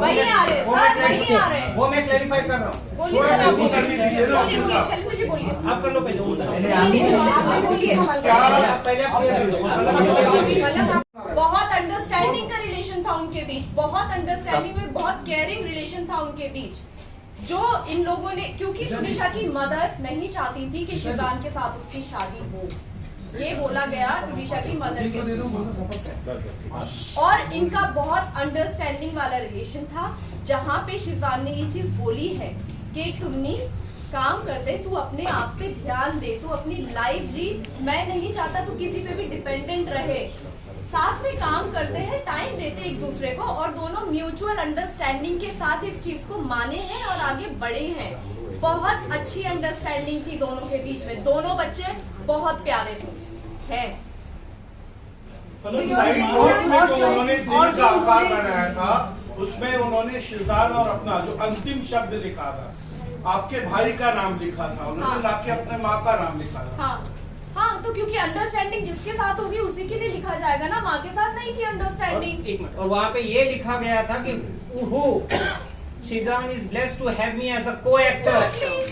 वही आ रहे सर, वही आ रहे। वो मैं क्लैरिफाई कर रहा हूँ। बोलिए सर, आप वो करने दीजिए ना। बोलिए, शैलेंद्र जी बोलिए। आप कर लो पहले, बहुत अंडरस्टैंडिंग का रिलेशन था उनके बीच, बहुत अंडरस्टैंडिंग और बहुत केयरिंग रिलेशन था उनके बीच, जो इन लोगों ने, क्योंकि तुनिशा की मदर नहीं चाहती थी कि शिजान के साथ उसकी शादी हो, ये बोला गया तुनिशा की मदर के थ्रू। और इनका बहुत अंडरस्टैंडिंग वाला रिलेशन था, जहाँ पे शिजान ने ये चीज बोली है कि टुन्नी काम कर दे, तू अपने आप पे ध्यान दे, तू अपनी लाइफ जी, मैं नहीं चाहता तू किसी पे भी डिपेंडेंट रहे, साथ में काम करते हैं, टाइम देते एक दूसरे को और दोनों म्यूचुअल अंडरस्टैंडिंग के साथ इस चीज को माने हैं और आगे बढ़े हैं। बहुत अच्छी अंडरस्टैंडिंग थी दोनों के बीच में, दोनों बच्चे बहुत प्यारे थे हैं। साइड नोट में जो उन्होंने दिल का आकार बनाया था, उसमें उन्होंने शिजान और अपना जो अंतिम शब्द लिखा था, आपके भाई का नाम लिखा था, उन्होंने लाके अपने माँ का नाम लिखा था। हाँ, तो क्योंकि अंडरस्टैंडिंग जिसके साथ होगी उसी के लिए लिखा जाएगा ना, माँ के साथ नहीं थी अंडरस्टैंडिंग। एक मिनट, और वहाँ पे ये लिखा गया था कि Sheezan is blessed to have me as a co-actor.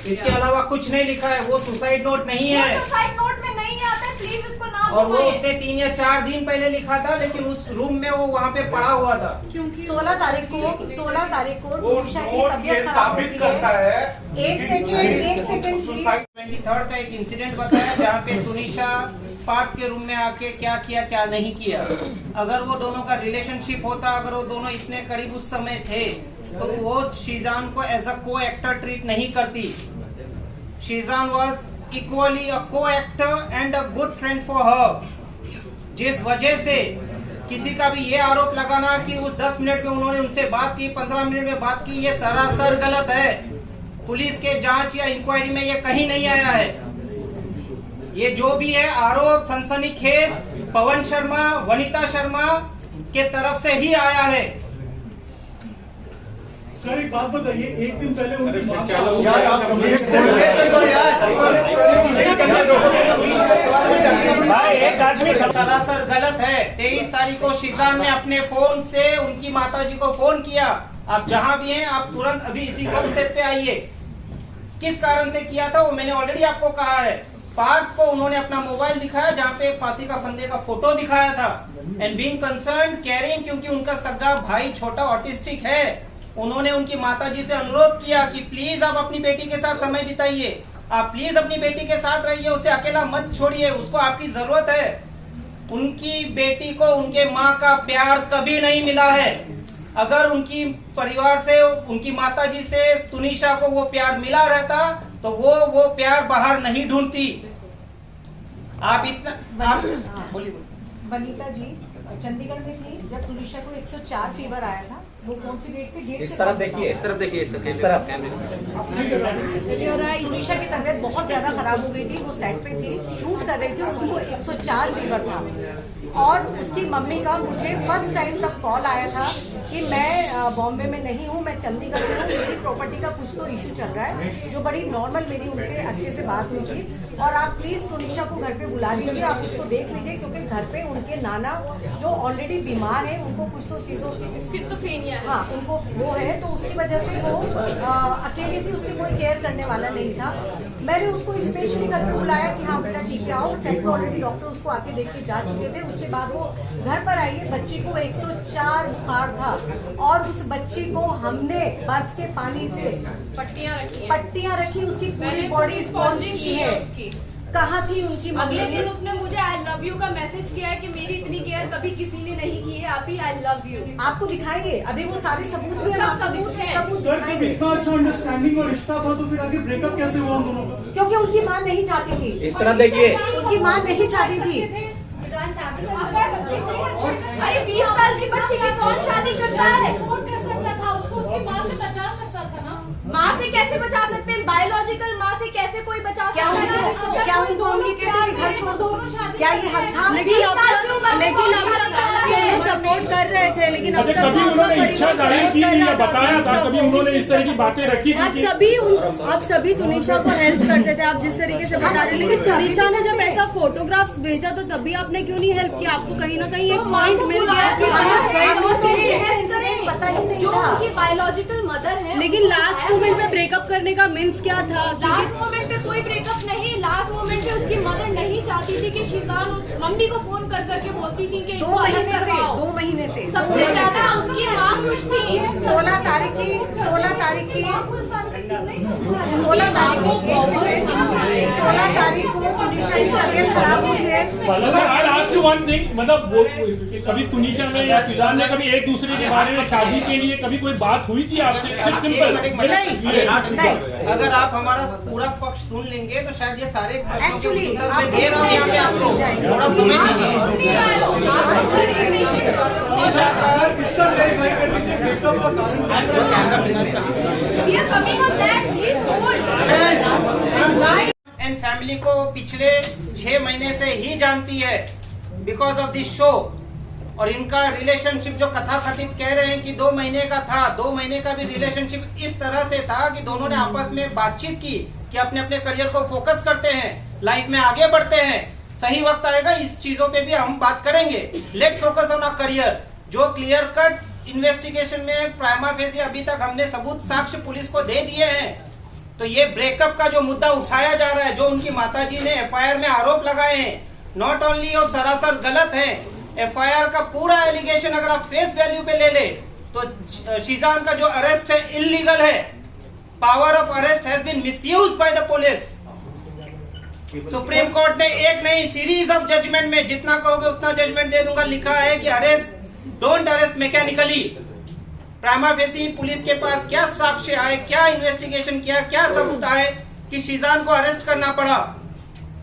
इसके अलावा कुछ नहीं लिखा है, वो सुसाइड नोट नहीं है। सुसाइड नोट में नहीं आता है, प्लीज इसको ना और वो घुमाइए। उसने 3 या 4 दिन पहले लिखा था, लेकिन उस रूम में वो वहाँ पे पड़ा हुआ था। 16 तारीख को वो तुनिशा की नोट ये तबीयत खराब साबित होती करता है। है एक सेकंड प्लीज। 23rd का एक इंसिडेंट बताया जहाँ पे तुनिशा पार्थ के रूम में आके क्या किया क्या नहीं किया। अगर वो दोनों का रिलेशनशिप होता, अगर वो दोनों इतने करीब उस समय थे, तो वो शिजान को एज अ को-एक्टर ट्रीट नहीं करती। Sheezan was equally a co-actor and a good friend for her. जिस वजह से किसी का भी ये आरोप लगाना कि उस 10 मिनट में उन्होंने उनसे बात की, 15 मिनट में बात की, ये सरासर गलत है। पुलिस के जांच या इंक्वायरी में ये कहीं नहीं आया है। ये जो भी है आरोप सनसनीखेज पवन शर्मा, वनिता शर्मा के तरफ से ही आया है। सर एक बात बताइए, एक दिन पहले उनकी सरासर गलत है। 23 तारीख को शीजान ने अपने फोन से उनकी माताजी को फोन किया, आप जहां भी हैं आप तुरंत अभी इसी कॉन्सेप्ट पे आइए। किस कारण से किया था वो मैंने ऑलरेडी आपको कहा है। पार्थ को उन्होंने अपना मोबाइल दिखाया जहां पे एक फांसी का फंदे का फोटो दिखाया था। एंड बीइंग कंसर्न कैरिंग, क्योंकि उनका सगा भाई छोटा ऑटिस्टिक है, उन्होंने उनकी माताजी से अनुरोध किया कि प्लीज आप अपनी बेटी के साथ समय बिताइए, आप प्लीज अपनी बेटी के साथ रहिए, उसे अकेला मत छोड़िए, उसको आपकी जरूरत है। उनकी बेटी को उनके माँ का प्यार कभी नहीं मिला है। अगर उनकी परिवार से, उनकी माताजी से तुनिशा को वो प्यार मिला रहता तो वो प्यार बाहर नहीं ढूंढती। आप इतना बोलिए। वनिता जी चंडीगढ़ में थी जब तुनिशा को 104 फीवर आया था। वो कौन सी डेट थी? डेट इस तरफ देखिए, इस तरफ देखिए, इस तरफ तुनिशा की तबीयत बहुत ज्यादा खराब हो गई थी। वो सेट पे थी, शूट कर रही थी और उसको 104 फीवर था। और उसकी मम्मी का मुझे फर्स्ट टाइम तब कॉल आया था कि मैं बॉम्बे में नहीं हूँ, मैं चंडीगढ़ में हूँ, मेरी प्रॉपर्टी का कुछ तो इशू चल रहा है, जो बड़ी नॉर्मल मेरी उनसे अच्छे से बात हुई थी। और आप प्लीज तुनिशा को घर पे बुला लीजिए, आप उसको देख लीजिए, क्योंकि घर पे उनके नाना जो ऑलरेडी बीमार है, उनको कुछ तो चीजों स्किज़ोफ्रेनिया है। हाँ, उनको वो है, तो उसकी वजह से वो अकेली थी, उसकी कोई केयर करने वाला नहीं था। मैंने उसको स्पेशली घर पे बुलाया कि हाँ बेटा ठीक है आओ। सेट पे ऑलरेडी डॉक्टर उसको आके देख के जा चुके थे। उसके बाद वो घर पर आई है। बच्ची को 104 बुखार था और उस बच्ची को हमने बर्फ के पानी से पट्टियां रखी, उसकी पूरी बॉडी स्पॉन्जिंग की है। कहाँ थी उनकी अगले दिन उसने मुझे आई लव यू का मैसेज किया है कि मेरी इतनी केयर कभी किसी ने नहीं की है, आप ही आई लव यू। आपको दिखाएंगे, अभी वो सारे सबूत भी सब सबूत हैं। सर जब इतना अच्छा अंडरस्टैंडिंग और रिश्ता था तो फिर आगे ब्रेकअप कैसे हुआ उन दोनों का? क्योंकि उनकी माँ नहीं चाहती थी। इस तरफ देखिए, उनकी माँ नहीं चाहती थी। अरे 20 साल की बच्ची की कौन शादी करता है? माँ से कैसे बचा सकते हैं? बायोलॉजिकल माँ से कैसे कोई बचा सकता है? क्या उनको हम ये कहते हैं कि घर छोड़ दो? क्या ये हक था? लेकिन अब तक ये सपोर्ट कर रहे थे, लेकिन अब तक कभी उन्होंने इच्छा जाहिर की थी या बताया था? कभी उन्होंने इस तरह की बातें रखी थी? आप सभी तुनिशा को हेल्प करते थे, आप जिस तरीके से बता रहे, लेकिन तुनिशा ने जब ऐसा फोटोग्राफ्स भेजा तो तभी आपने क्यों नहीं हेल्प किया? आपको कहीं ना कहीं एक पॉइंट मिल गया कि पता ही नहीं जो था। उनकी बायोलॉजिकल मदर है। लेकिन लास्ट मोमेंट में ब्रेकअप करने का मीन्स क्या था? लास्ट मोमेंट पे कोई ब्रेकअप नहीं, लास्ट मोमेंट पे उसकी मदर नहीं चाहती थी कि शीजान मम्मी को फोन कर करके बोलती थी कि 2 महीने से सबसे ज्यादा उसकी माँ खुश थी। 16 तारीख की 16 तारीख को तुनिशा की तबीयत खराब हुई है। मतलब वो कभी तुनिशा में या शीजान में कभी एक दूसरे के बारे में शादी के लिए कभी कोई बात हुई थी आपसे? सिर्फ सिंपल। अगर आप हमारा पूरा पक्ष सुन लेंगे तो शायद ये सारे प्रश्नों के उत्तर मैं दे रहा हूँ यहाँ पे आपको, थोड़ा समझ लीजिए। सर इसका वेरीफाई कर लीजिए ब्रेकअप का कारण। एंड फैमिली को पिछले 6 महीने से ही जानती है बिकॉज ऑफ दिस शो। और इनका रिलेशनशिप जो कथा कथित कह रहे हैं कि 2 महीने का था, 2 महीने का भी रिलेशनशिप इस तरह से था कि दोनों ने आपस में बातचीत की कि अपने अपने करियर को फोकस करते हैं, लाइफ में आगे बढ़ते हैं। सही वक्त आएगा इस चीजों पे भी हम बात करेंगे। Let focus on our career. जो क्लियर कट इन्वेस्टिगेशन में प्राइमा फेसी अभी तक हमने सबूत साक्ष्य पुलिस को दे दिए हैं। तो ये ब्रेकअप का जो मुद्दा उठाया जा रहा है, जो उनकी माताजी ने एफआईआर में आरोप लगाए हैं, नॉट ओनली वो सरासर गलत है। एफआईआर का पूरा एलिगेशन अगर आप फेस वैल्यू पे ले ले तो शीजान का जो अरेस्ट है इलीगल है। Power of arrest has been misused by the police. Supreme court ने एक नहीं सीरीज ऑफ जजमेंट में, जितना कहोगे उतना जजमेंट दे दूंगा, लिखा है कि arrest, don't arrest mechanically. Prima facie police के पास क्या साक्ष्य आए, क्या इन्वेस्टिगेशन किया, क्या सबूत आए कि शीजान को अरेस्ट करना पड़ा।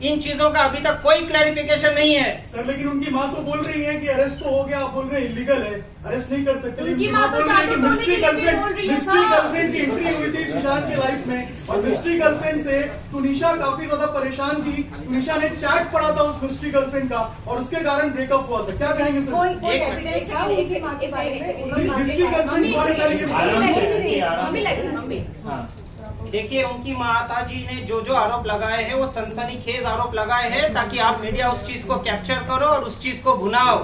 इन चीजों का अभी तक कोई क्लैरिफिकेशन नहीं है। सर लेकिन उनकी माँ तो बोल रही है कि अरेस्ट तो हो गया, आप बोल रहे हैं इलीगल है, अरेस्ट नहीं कर सकते। उनकी माँ तो जादू टोने के लिए भी बोल रही है मिस्ट्री साहब। गर्लफ्रेंड की एंट्री हुई थी सुशांत के लाइफ में, और मिस्ट्री गर्लफ्रेंड से तुनिशा काफी ज्यादा परेशान थी। तुनिशा ने चैट पढ़ा था उस मिस्ट्री गर्लफ्रेंड का, और उसके कारण ब्रेकअप हुआ था। क्या कहेंगे सर? कोई एविडेंस है उनकी माँ के बारे में? मिस्ट्री गर्लफ्रेंड कौन है पहले ये बताइए। देखिए, उनकी माता जी ने जो जो आरोप लगाए हैं वो सनसनीखेज आरोप लगाए हैं, ताकि आप मीडिया उस चीज को कैप्चर करो और उस चीज को भुनाओ।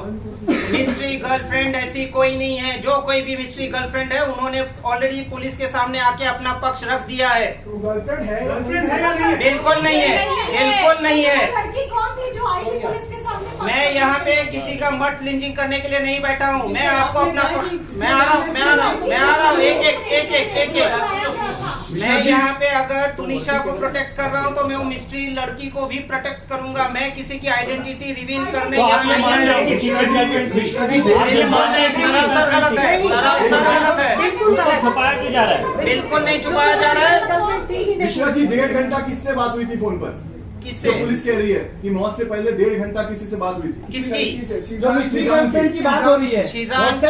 मिस्ट्री गर्लफ्रेंड ऐसी कोई नहीं है। जो कोई भी मिस्ट्री गर्लफ्रेंड है, उन्होंने ऑलरेडी पुलिस के सामने आके अपना पक्ष रख दिया है। गर्लफ्रेंड है या नहीं? बिल्कुल नहीं है, बिल्कुल नहीं है। लड़की कौन थी जो आई थी पुलिस के सामने? मैं यहाँ पे किसी का मर्ड लिंचिंग करने के लिए नहीं बैठा हूँ। मैं आपको अपना मैं आ रहा हूँ एक मैं यहाँ पे अगर तुनिशा को प्रोटेक्ट कर रहा हूँ तो मैं वो मिस्ट्री लड़की को भी प्रोटेक्ट करूंगा। मैं किसी की आइडेंटिटी रिवील करने यहाँ नहीं आया हूँ। सरासर गलत है, सरासर गलत है। छुपाया क्यों जा रहा है? बिल्कुल नहीं छुपाया जा रहा है। विश्वा जी 1.5 घंटा किससे बात हुई थी फोन पर? किससे? तो पुलिस कह रही है कि मौत से पहले 1.5 घंटा किसी से बात हुई थी। किसकी? की बात हो रही है। शीजान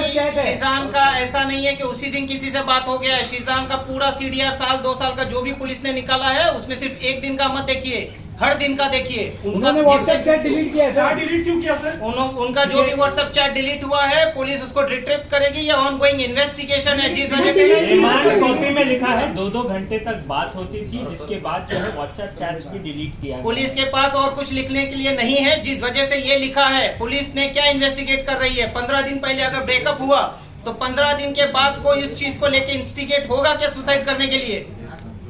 का ऐसा नहीं है कि उसी दिन किसी से बात हो गया है। शीजान का पूरा सीडीआर साल 2 साल का जो भी पुलिस ने निकाला है, उसमें सिर्फ एक दिन का मत देखिए, हर दिन का देखिए। उन्होंने व्हाट्सएप चैट डिलीट किया है सर। डिलीट क्यों किया सर? उनका जो भी व्हाट्सएप चैट डिलीट हुआ है, पुलिस उसको रिट्रीव करेगी। ये ऑनगोइंग इन्वेस्टिगेशन है, जिस वजह से रिमांड कॉपी में लिखा है 2-2 घंटे तक बात होती थी, जिसके बाद जो है व्हाट्सएप चैट्स भी डिलीट किया। पुलिस के पास और कुछ लिखने के लिए नहीं है, जिस वजह से ये लिखा है। पुलिस ने क्या इन्वेस्टिगेट कर रही है? 15 दिन पहले अगर ब्रेकअप हुआ तो 15 दिन के बाद कोई उस चीज को लेके इंस्टिगेट होगा क्या सुसाइड करने के लिए?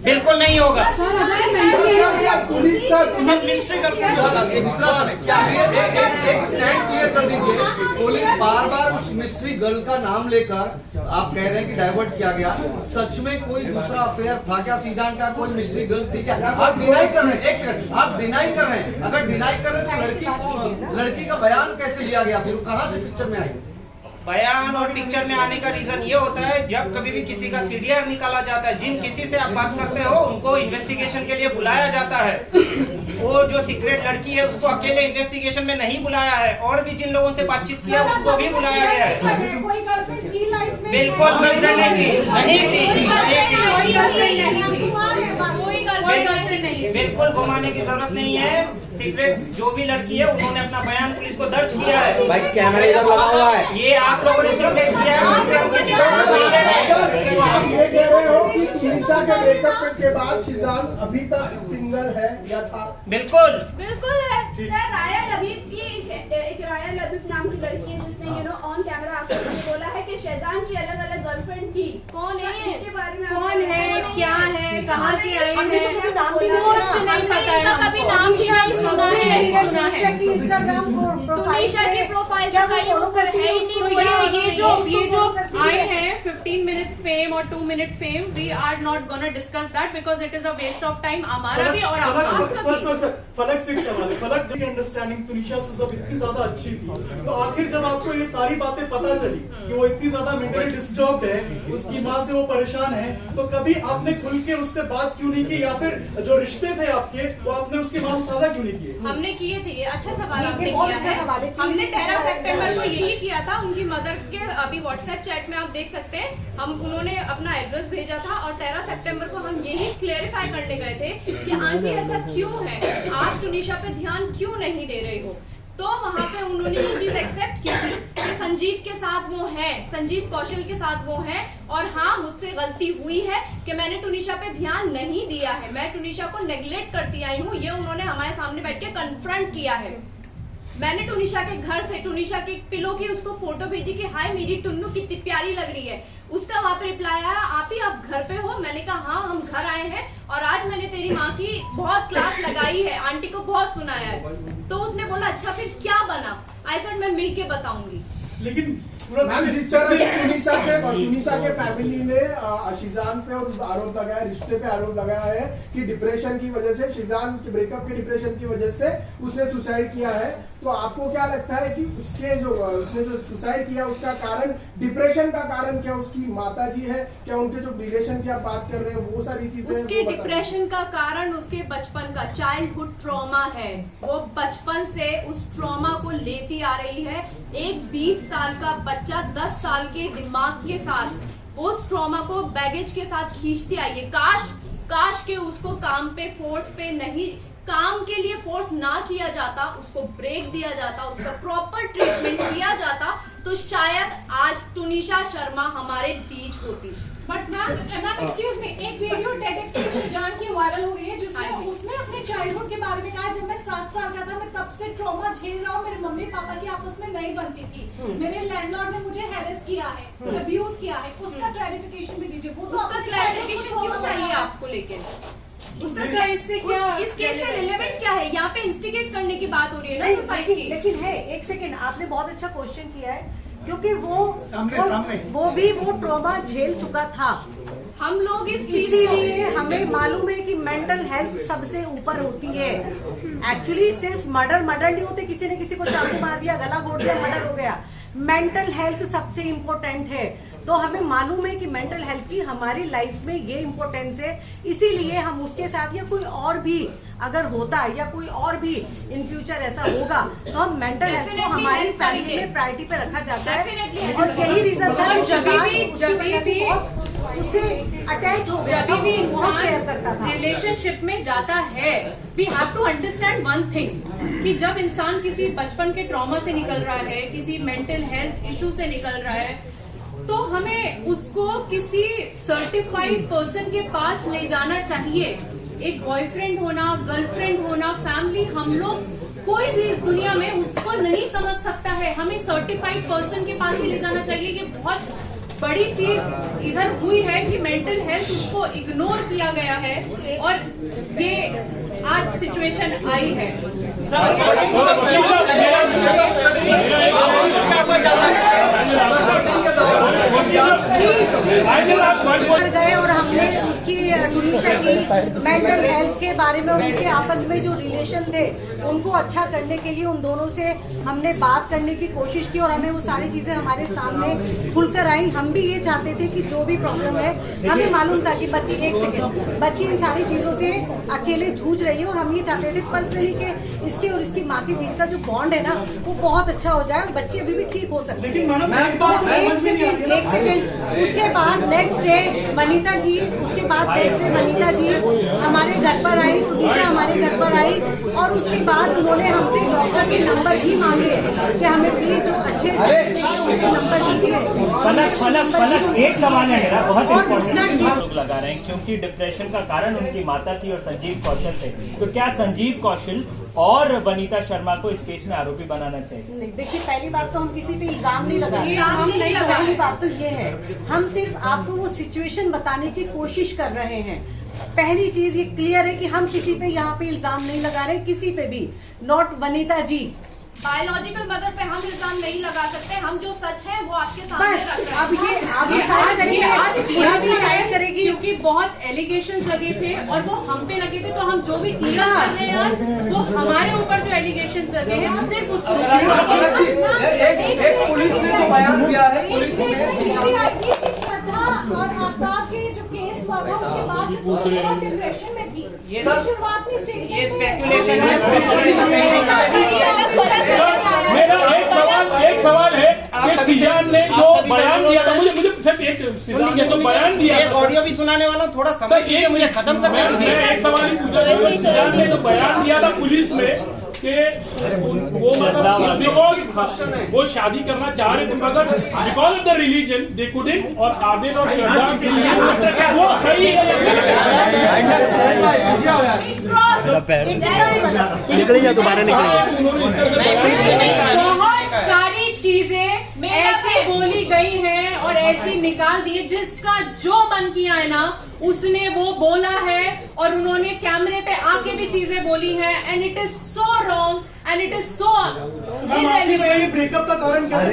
बिल्कुल नहीं होगा। पुलिस बार उस मिस्ट्री गर्ल का नाम लेकर आप कह रहे हैं कि डाइवर्ट किया गया। सच में कोई दूसरा अफेयर था क्या शीजान का? कोई मिस्ट्री गर्ल थी क्या? आप डिनाई कर रहे हैं, एक सेकंड, आप डिनाई कर रहे हैं। अगर डिनाई कर रहे हैं तो लड़की का बयान कैसे लिया गया? फिर कहाँ से पिक्चर में आई? बयान और पिक्चर में आने का रीजन ये होता है, जब कभी भी किसी का सीडीआर निकाला जाता है, जिन किसी से आप बात करते हो उनको इन्वेस्टिगेशन के लिए बुलाया जाता है। वो जो सीक्रेट लड़की है उसको अकेले इन्वेस्टिगेशन में नहीं बुलाया है, और भी जिन लोगों से बातचीत किया उनको भी बुलाया गया है। कोई गर्लफ्रेंड थी लाइफ में? बिल्कुल गर्लफ्रेंड नहीं थी। बिल्कुल घुमाने की जरूरत नहीं है। सीक्रेट जो भी लड़की है, उन्होंने अपना बयान पुलिस को दर्ज किया है। भाई कैमरा इधर लगा हुआ है। ये आप लोगों ने सीक्रेट किया है, हम किसी को नहीं दे रहे। आप ये कह रहे हो कि तुनिशा के ब्रेकअप के बाद शीजान अभी तक सिंगल है या था? बिल्कुल है। सर राया लबीब की एक राया लबीब नाम की लड़की है जिसने ऑन कैमरा आपको बोला है कि शहजान की अलग अलग गर्लफ्रेंड थी। कौन है इसके बारे में? कौन है, क्या है, कहाँ से आई है? कभी नाम भी नहीं कुछ नहीं पता है। कभी नाम भी नहीं सुना है। तुनिशा की इंस्टाग्राम तुनिशा की प्रोफाइल क्या वो फॉलो करती है उसको? ये जो आए हैं 15 मिनट फेम और 2 minute fame, we are not gonna discuss that because it is a waste of time हमारा भी और आपका। सर फलक से एक सवाल है। फलक की अंडरस्टैंडिंग तुनिशा से सब इतनी ज्यादा अच्छी थी, तो आखिर जब आपको ये सारी बातें पता चली कि वो इतनी ज्यादा मेंटली डिस्टर्ब्ड है, उसकी माँ से वो परेशान है, तो कभी आपने खुल के उससे बात क्यों नहीं की, या फिर जो रिश्ते थे आपके वो आपने उसकी माँ से साझा क्यों नहीं किए? हमने किए थे। ये अच्छा सवाल आपने बहुत किया अच्छा सवाल है। है। हमने 13 सितंबर को यही किया था। उनकी मदर के अभी व्हाट्सएप चैट में आप देख सकते हैं, उन्होंने अपना एड्रेस भेजा था और 13 सितंबर को हम यही क्लेरिफाई करने गए थे कि आंटी ऐसा क्यों है, आप तुनिशा पे ध्यान क्यों नहीं दे रहे हो। तो वहाँ पे उन्होंने ये चीज एक्सेप्ट की थी कि संजीव के साथ वो है, संजीव कौशल के साथ वो है, और हाँ मुझसे गलती हुई है कि मैंने तुनिशा पे ध्यान नहीं दिया है, मैं तुनिशा को नेग्लेक्ट करती आई हूँ। ये उन्होंने हमारे सामने बैठ के कन्फ्रंट किया है। मैंने तुनिशा के घर से तुनिशा के पिलो की उसको फोटो भेजी कि हाय मेरी टुन्नू कितनी प्यारी लग रही है। उसका वहाँ पे रिप्लाई आया, आप ही आप घर पे हो? मैंने कहा हाँ हम घर आए हैं और आज मैंने तेरी माँ की बहुत क्लास लगाई है, आंटी को बहुत सुनाया है। तो उसने बोला अच्छा फिर क्या बना? आई सेड मैं मिल के बताऊंगी। लेकिन पूरा मैम जिस तरह से तुनिशा के फैमिली ने शिजान पे और आरोप लगाया, रिश्ते पे आरोप लगाया है कि डिप्रेशन की वजह से, शिजान के ब्रेकअप के डिप्रेशन की वजह से उसने सुसाइड किया है, तो आपको क्या लगता है कि उसने जो सुसाइड किया उसका कारण, डिप्रेशन का कारण क्या उसकी माताजी है, क्या उनके जो रिलेशन की आप बात कर रहे हैं वो सारी चीजें? उसके डिप्रेशन का कारण उसके बचपन का चाइल्डहुड ट्रॉमा है। वो बचपन से उस ट्रॉमा को लेती आ रही है। एक 20 साल का बच्चा 10 साल के दिमाग के साथ उस ट्रॉमा को बैगेज के साथ खींचती आई है। काश के उसको काम पे फोर्स पे नहीं, काम के लिए फोर्स ना किया जाता, उसको ब्रेक दिया जाता, उसका प्रॉपर ट्रीटमेंट किया जाता, तो शायद आज तुनिशा शर्मा हमारे बीच होती। बट मैम एक्सक्यूज मी, एक वीडियो टेडएक्स की शिजान की वायरल हो रही है जिसमें उसने अपने चाइल्डहुड के बारे में कहा, जब मैं 7 साल का था मैं तब से ट्रॉमा झेल रहा हूँ, मेरे मम्मी पापा की आपस में नहीं बनती थी, मेरे लैंडलॉर्ड ने मुझे हैरेस किया है, अब्यूज किया है, उसका क्लैरिफिकेशन भी दीजिए। वो तो उसका क्लैरिफिकेशन क्यों चाहिए आपको? लेकिन उसका इससे क्या, इस केस से रिलेवेंट क्या है? यहाँ पे इंस्टिगेट करने की बात हो रही है ना सोसाइटी की। लेकिन है, एक सेकेंड, आपने बहुत अच्छा क्वेश्चन किया है, क्योंकि वो भी ट्रॉमा झेल चुका था। हम लोग इसीलिए हमें मालूम है कि मेंटल हेल्थ सबसे ऊपर होती है। एक्चुअली सिर्फ मर्डर नहीं होते, किसी ने किसी को चाकू मार दिया, गला घोट दिया, मर्डर हो गया। मेंटल हेल्थ सबसे इम्पोर्टेंट है। तो हमें मालूम है कि मेंटल हेल्थ की हमारी लाइफ में ये इम्पोर्टेंस है, इसीलिए हम उसके साथ, या कोई और भी अगर होता है या कोई और भी इन फ्यूचर ऐसा होगा, तो हम मेंटल हेल्थ को हमारी फैमिली में प्रायोरिटी पे रखा जाता है। और यही रीजन था उससे अटैच हो गया, जब भी इंसान रिलेशनशिप में जाता है, we have to understand one thing, कि जब इंसान किसी बचपन के ट्रॉमा से निकल रहा है, किसी मेंटल हेल्थ इशू से निकल रहा है, तो हमें उसको किसी सर्टिफाइड पर्सन के पास ले जाना चाहिए। एक बॉयफ्रेंड होना, गर्लफ्रेंड होना, फैमिली, हम लोग कोई भी इस दुनिया में उसको नहीं समझ सकता है। हमें सर्टिफाइड पर्सन के पास ही ले जाना चाहिए। ये बहुत बड़ी चीज इधर हुई है कि मेंटल हेल्थ उसको इग्नोर किया गया है और ये आज सिचुएशन आई है। गए और हमने उसकी तुनिशा की मेंटल हेल्थ के बारे में, उनके आपस में जो रिलेशन थे उनको अच्छा करने के लिए उन दोनों से हमने बात करने की कोशिश की और हमें वो सारी चीजें हमारे सामने खुलकर आई। हम भी ये चाहते थे कि जो भी प्रॉब्लम है, हमें मालूम था कि बच्ची, एक सेकेंड, बच्ची इन सारी चीजों से अकेले जूझ रही है और हम ये चाहते थे पर्सनली कि इसके और इसकी माँ के बीच का जो बॉन्ड है ना वो बहुत अच्छा हो जाए और बच्ची अभी भी ठीक हो सकती है। एक सेकेंड, उसके बाद नेक्स्ट डे वनीता जी, उसके बाद नेक्स्ट डे वनीता जी हमारे घर पर आई, तुनिशा हमारे घर पर आई और उसके बाद उन्होंने हमसे डॉक्टर के नंबर भी मांगे कि हमें प्लीज जो अच्छे से नंबर दीजिए। फलक एक सवाल है मेरा, बहुत इम्पोर्टेंट लोग लगा रहे हैं, क्योंकि डिप्रेशन का कारण उनकी माता थी और संजीव कौशल थे, तो क्या संजीव कौशल और वनीता शर्मा को इस केस में आरोपी बनाना चाहिए? नहीं, देखिए, पहली बात तो हम किसी पे इल्जाम नहीं लगा रहे, पहली बात तो ये है, हम सिर्फ आपको वो सिचुएशन बताने की कोशिश कर रहे हैं। पहली चीज ये क्लियर है कि हम किसी पे यहाँ पे इल्जाम नहीं लगा रहे, किसी पे भी, not Vanita ji. Biological mother पे हम इल्जाम नहीं लगा सकते, हम जो सच है वो आपके सामने बस अब ये आज करेगी, क्योंकि बहुत एलिगेशंस लगे थे और वो हम पे लगे थे, तो हम जो भी क्लियर कर रहे हैं आज, वो हमारे ऊपर जो एलिगेशंस लगे हैं सिर्फ उसको। एक पुलिस ने जो बयान दिया है, पुलिस ने श्रद्धा और आफ्ताब के जो केस हुआ था उसके बाद बहुत डिप्रेशन में थी, शुरुआत में ये स्पेकुलेशन मेरा एक सवाल है कि सिजान ने जो बयान दिया था, मुझे सिर्फ एक सिजान ने जो बयान दिया, एक ऑडियो भी सुनाने वाला, थोड़ा समय दीजिए मुझे खत्म करने दीजिए। एक सवाल ही पूछा, सिजान ने जो बयान दिया था पुलिस में कि वो मतलब वो शादी करना चाह रहे थे मगर because of the religion they couldn't, और आदिल और श्रद्धा के लिए वो सही निकल जा, दोबारा निकल। बहुत सारी चीजें ऐसी बोली गई हैं और ऐसी निकाल दी, जिसका जो मन किया है ना उसने वो बोला है और उन्होंने कैमरे पे आके भी चीजें बोली हैं, and it is so wrong and it is so ma'am आपने तो ये ब्रेकअप का कारण क्या था?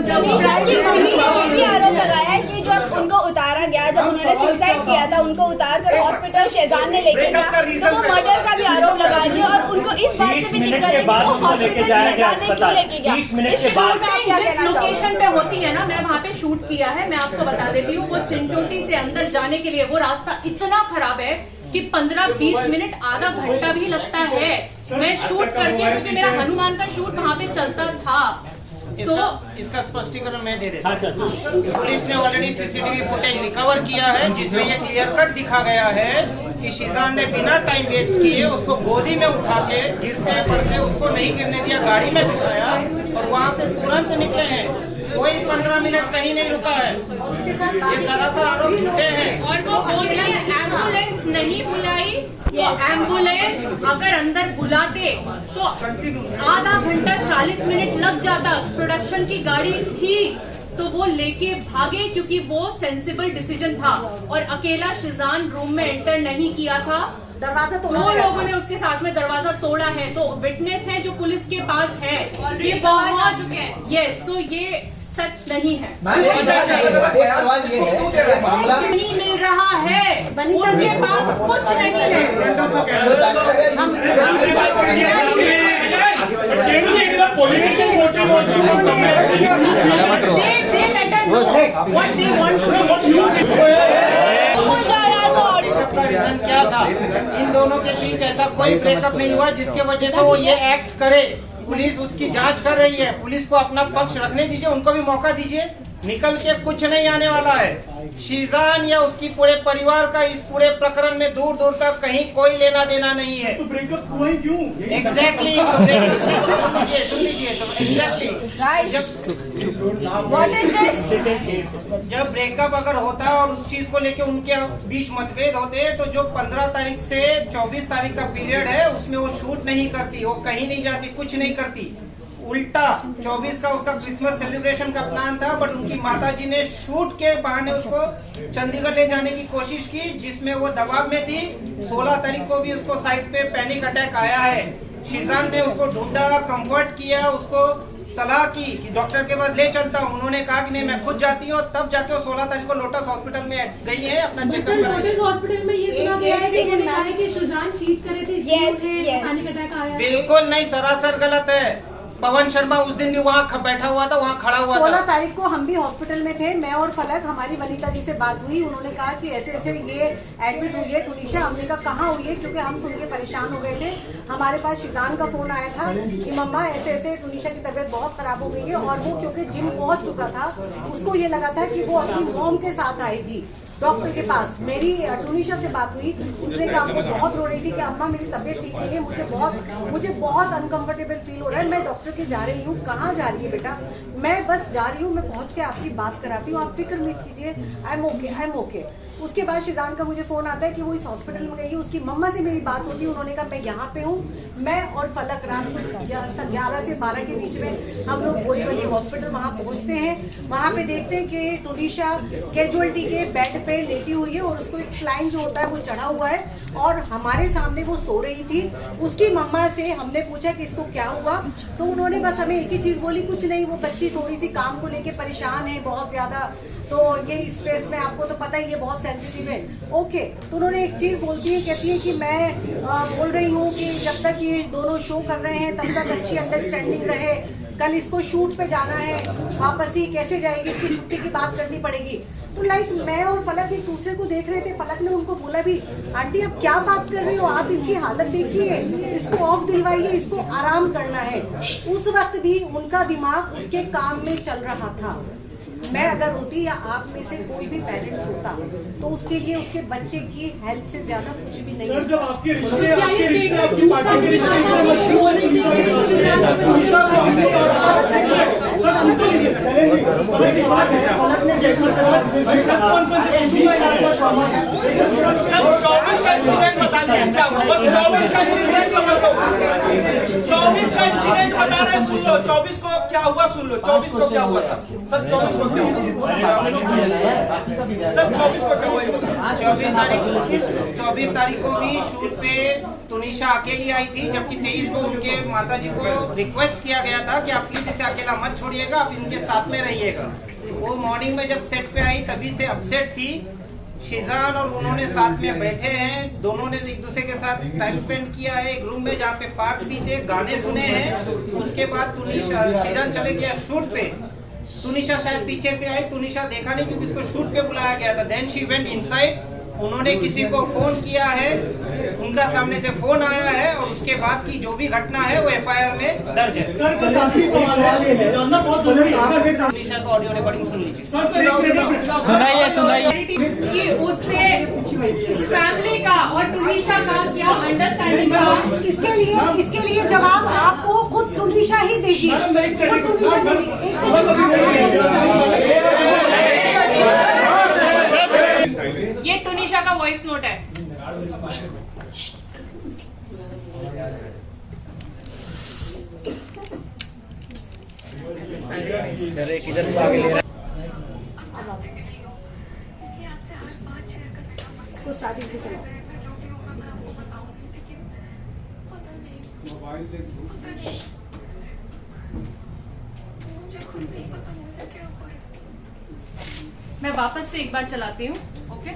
तनीषा की मम्मी ने ये भी आरोप लगाया है कि जब उनको उतारा गया, जब उन्होंने सुसाइड किया था, उनको उतार कर हॉस्पिटल शेजान ने लेके गया, तो वो मर्डर का भी आरोप लगा दिया और उनको इस बात से भी दिक्कत है कि वो हॉस्पिटल शेजान ने क्यों लेके गया। जिस लोकेशन पे होती है ना, मैं वहाँ पे शूट किया है, मैं आपको बता देती हूँ, वो चिंचोटी से अंदर जाने के लिए वो रास्ता इतना खराब है कि 15-20 मिनट आधा घंटा भी लगता है। मैं शूट करती हूँ क्योंकि मेरा हनुमान का शूट वहाँ पे चलता था। इसका स्पष्टीकरण मैं दे देता हूँ। पुलिस ने ऑलरेडी सीसीटीवी फुटेज रिकवर किया है जिसमें ये क्लियर कट दिखा गया है कि शीजान ने बिना टाइम वेस्ट किए उसको गोदी में उठा के गिरते पड़ते उसको नहीं गिरने दिया, गाड़ी में बिठाया और वहाँ से तुरंत निकले हैं। कोई 15 मिनट कहीं नहीं रुका है। ये सरासर आरोप झूठे हैं। और वो बोल रहे हैं एम्बुलेंस नहीं बुलाई, वो एम्बुलेंस अगर अंदर बुलाते तो आधा घंटा 40 मिनट लग जाता। प्रोडक्शन की गाड़ी थी तो वो लेके भागे क्योंकि वो सेंसिबल डिसीजन था और अकेला शीजान रूम में एंटर नहीं किया था। दरवाजा तोड़ा, 2 लोगों ने उसके साथ में दरवाजा तोड़ा है। तो विटनेस है जो पुलिस के पास है, ये बहुत चुके हैं। यस, तो ये सच नहीं है। नहीं मिल रहा है, उनके पास कुछ नहीं है। रीजन क्या था? इन दोनों के बीच ऐसा कोई ब्रेकअप नहीं हुआ जिसके वजह से वो ये एक्ट करे। पुलिस उसकी जांच कर रही है, पुलिस को अपना पक्ष रखने दीजिए, उनको भी मौका दीजिए। निकल के कुछ नहीं आने वाला है। शीजान या उसकी पूरे परिवार का इस पूरे प्रकरण में दूर दूर तक कहीं कोई लेना देना नहीं है। तो ब्रेकअप हुआ ही क्यों? एग्जैक्टली सुन लीजिए तो एग्जैक्टली जब ब्रेकअप अगर होता है और उस चीज को लेके उनके बीच मतभेद होते हैं तो जो 15 तारीख से 24 तारीख का पीरियड है उसमें वो शूट नहीं करती, वो कहीं नहीं जाती, कुछ नहीं करती। उल्टा 24 का उसका क्रिसमस सेलिब्रेशन का प्लान था, बट उनकी माताजी ने शूट के बहाने उसको चंडीगढ़ ले जाने की कोशिश की जिसमें वो दबाव में थी। 16 तारीख को भी उसको साइड पे पैनिक अटैक आया है। शीजान ने उसको ढूंढा, कंफर्ट किया, उसको सलाह की कि डॉक्टर के पास ले चलता हूँ। उन्होंने कहा कि नहीं मैं खुद जाती हूँ, तब जाके 16 तारीख को लोटस हॉस्पिटल में गई है अपना चेकअप कराने। लोटस हॉस्पिटल में ये सुना गया है कि उन्होंने कहा है कि शीजान चीट करे थे, पैनिक अटैक आया। बिल्कुल नहीं, सरासर गलत है। पवन शर्मा उस दिन भी वहाँ बैठा हुआ था, वहाँ खड़ा हुआ था। 16 तारीख को हम भी हॉस्पिटल में थे, मैं और फलक, हमारी वनीता जी से बात हुई। उन्होंने कहा कि ऐसे ऐसे ये एडमिट हुई है टुनीशा। हमने कहा कहाँ हुई है, क्योंकि हम सुन के परेशान हो गए थे। हमारे पास शीजान का फोन आया था कि मम्मा ऐसे ऐसे टुनीशा की तबीयत बहुत खराब हो गई है। और वो क्योंकि जिम पहुंच चुका था, उसको ये लगा था कि वो अपनी मॉम के साथ आएगी डॉक्टर के पास। मेरी टुनीशा से बात हुई, उसने कहा वो बहुत रो रही थी कि अम्मा मेरी तबीयत ठीक नहीं है, मुझे बहुत अनकंफर्टेबल फील हो रहा है, मैं डॉक्टर के जा रही हूँ। कहाँ जा रही है बेटा? मैं बस जा रही हूँ, मैं पहुँच के आपकी बात कराती हूँ, आप फिक्र मत कीजिए, आई एम ओके। उसके बाद शीजान का मुझे फोन आता है कि वो इस हॉस्पिटल में गई है। उसकी मम्मा से मेरी बात होती है, उन्होंने कहा मैं यहाँ पे हूँ। मैं और फलक रात को 11 से 12 के बीच में हम लोग बोरीवली हॉस्पिटल वहाँ पहुँचते हैं। वहाँ पे देखते हैं कि टुनीशा कैजुअलिटी के बेड पे लेटी हुई है और उसको एक स्लाइन जो होता है वो चढ़ा हुआ है और हमारे सामने वो सो रही थी। उसकी मम्मा से हमने पूछा कि इसको क्या हुआ, तो उन्होंने बस हमें एक ही चीज बोली, कुछ नहीं, वो बच्ची थोड़ी सी काम को लेके परेशान है बहुत ज्यादा, तो ये स्ट्रेस में, आपको तो पता ही ये बहुत सेंसिटिव है। ओके, तो उन्होंने एक चीज बोलती है, कहती है कि मैं बोल रही हूँ कि जब तक ये दोनों शो कर रहे हैं तब तक अच्छी अंडरस्टैंडिंग रहे। कल इसको शूट पे जाना है, वापस ही कैसे जाएगी, इसकी छुट्टी की बात करनी पड़ेगी। तो लाइक मैं और फलक एक दूसरे को देख रहे थे। फलक ने उनको बोला भी, आंटी आप क्या बात कर रही हो, आप इसकी हालत देखिए, इसको ऑफ दिलवाइए, इसको आराम करना है। उस वक्त भी उनका दिमाग उसके काम में चल रहा था। मैं अगर होती या आप में से कोई भी पेरेंट्स होता तो उसके लिए उसके बच्चे की हेल्थ से ज्यादा कुछ भी नहीं। सर, जब आपके रिश्ते आपकी पार्टी के रिश्ते इतने मजबूत हैं टुनीशा के साथ, टुनीशा को हमने सर सुनते लीजिए, फलक की बात है, फलक ने जैसे प्रेस कॉन्फ्रेंस सर 24 का इंसिडेंट बता दिया क्या हुआ, बस 24 का इंसिडेंट का बताओ, 24 का इंसिडेंट बता रहे लो 24 को क्या हुआ सुन लो 24 को क्या हुआ सर 24 को क्या हुआ सर 24 को क्या हुआ 24 तारीख को भी शूट पे तुनिशा अकेली आई थी, जबकि 23 को उनके माताजी को रिक्वेस्ट किया गया था कि आप प्लीज इसे अकेला मत छोड़िएगा, आप इनके साथ में रहिएगा। वो मॉर्निंग में जब सेट पे आई तभी से अपसेट थी। शिजान और उन्होंने साथ में बैठे हैं, दोनों ने एक दूसरे के साथ टाइम स्पेंड किया है एक रूम में जहाँ पे पार्क भी थे, गाने सुने हैं। उसके बाद शिजान चले गया शूट पे। तुनिशा शायद पीछे से आई, तुनिशा देखा नहीं क्योंकि उसको शूट पे बुलाया गया था। देन शी वेंट इनसाइड, उन्होंने किसी को फोन किया है, उनका सामने से फोन आया है और उसके बाद की जो भी घटना है वो FIR में दर्ज है। सर बस आखिरी सवाल है, जानना बहुत जरूरी है सर। तुनिशा का ऑडियो रिकॉर्डिंग सुन लीजिए। सर एक मिनट सुनाइए कि उससे इस फैमिली का और तुनिशा का क्या अंडरस्टैंडिंग था, इसके लिए जवाब आपको खुद तुनिशा ही देगी। ये तुनिशा का वॉइस नोट है। इसको स्टार्टिंग से चलाओ। मैं वापस से एक बार चलाती हूँ। ओके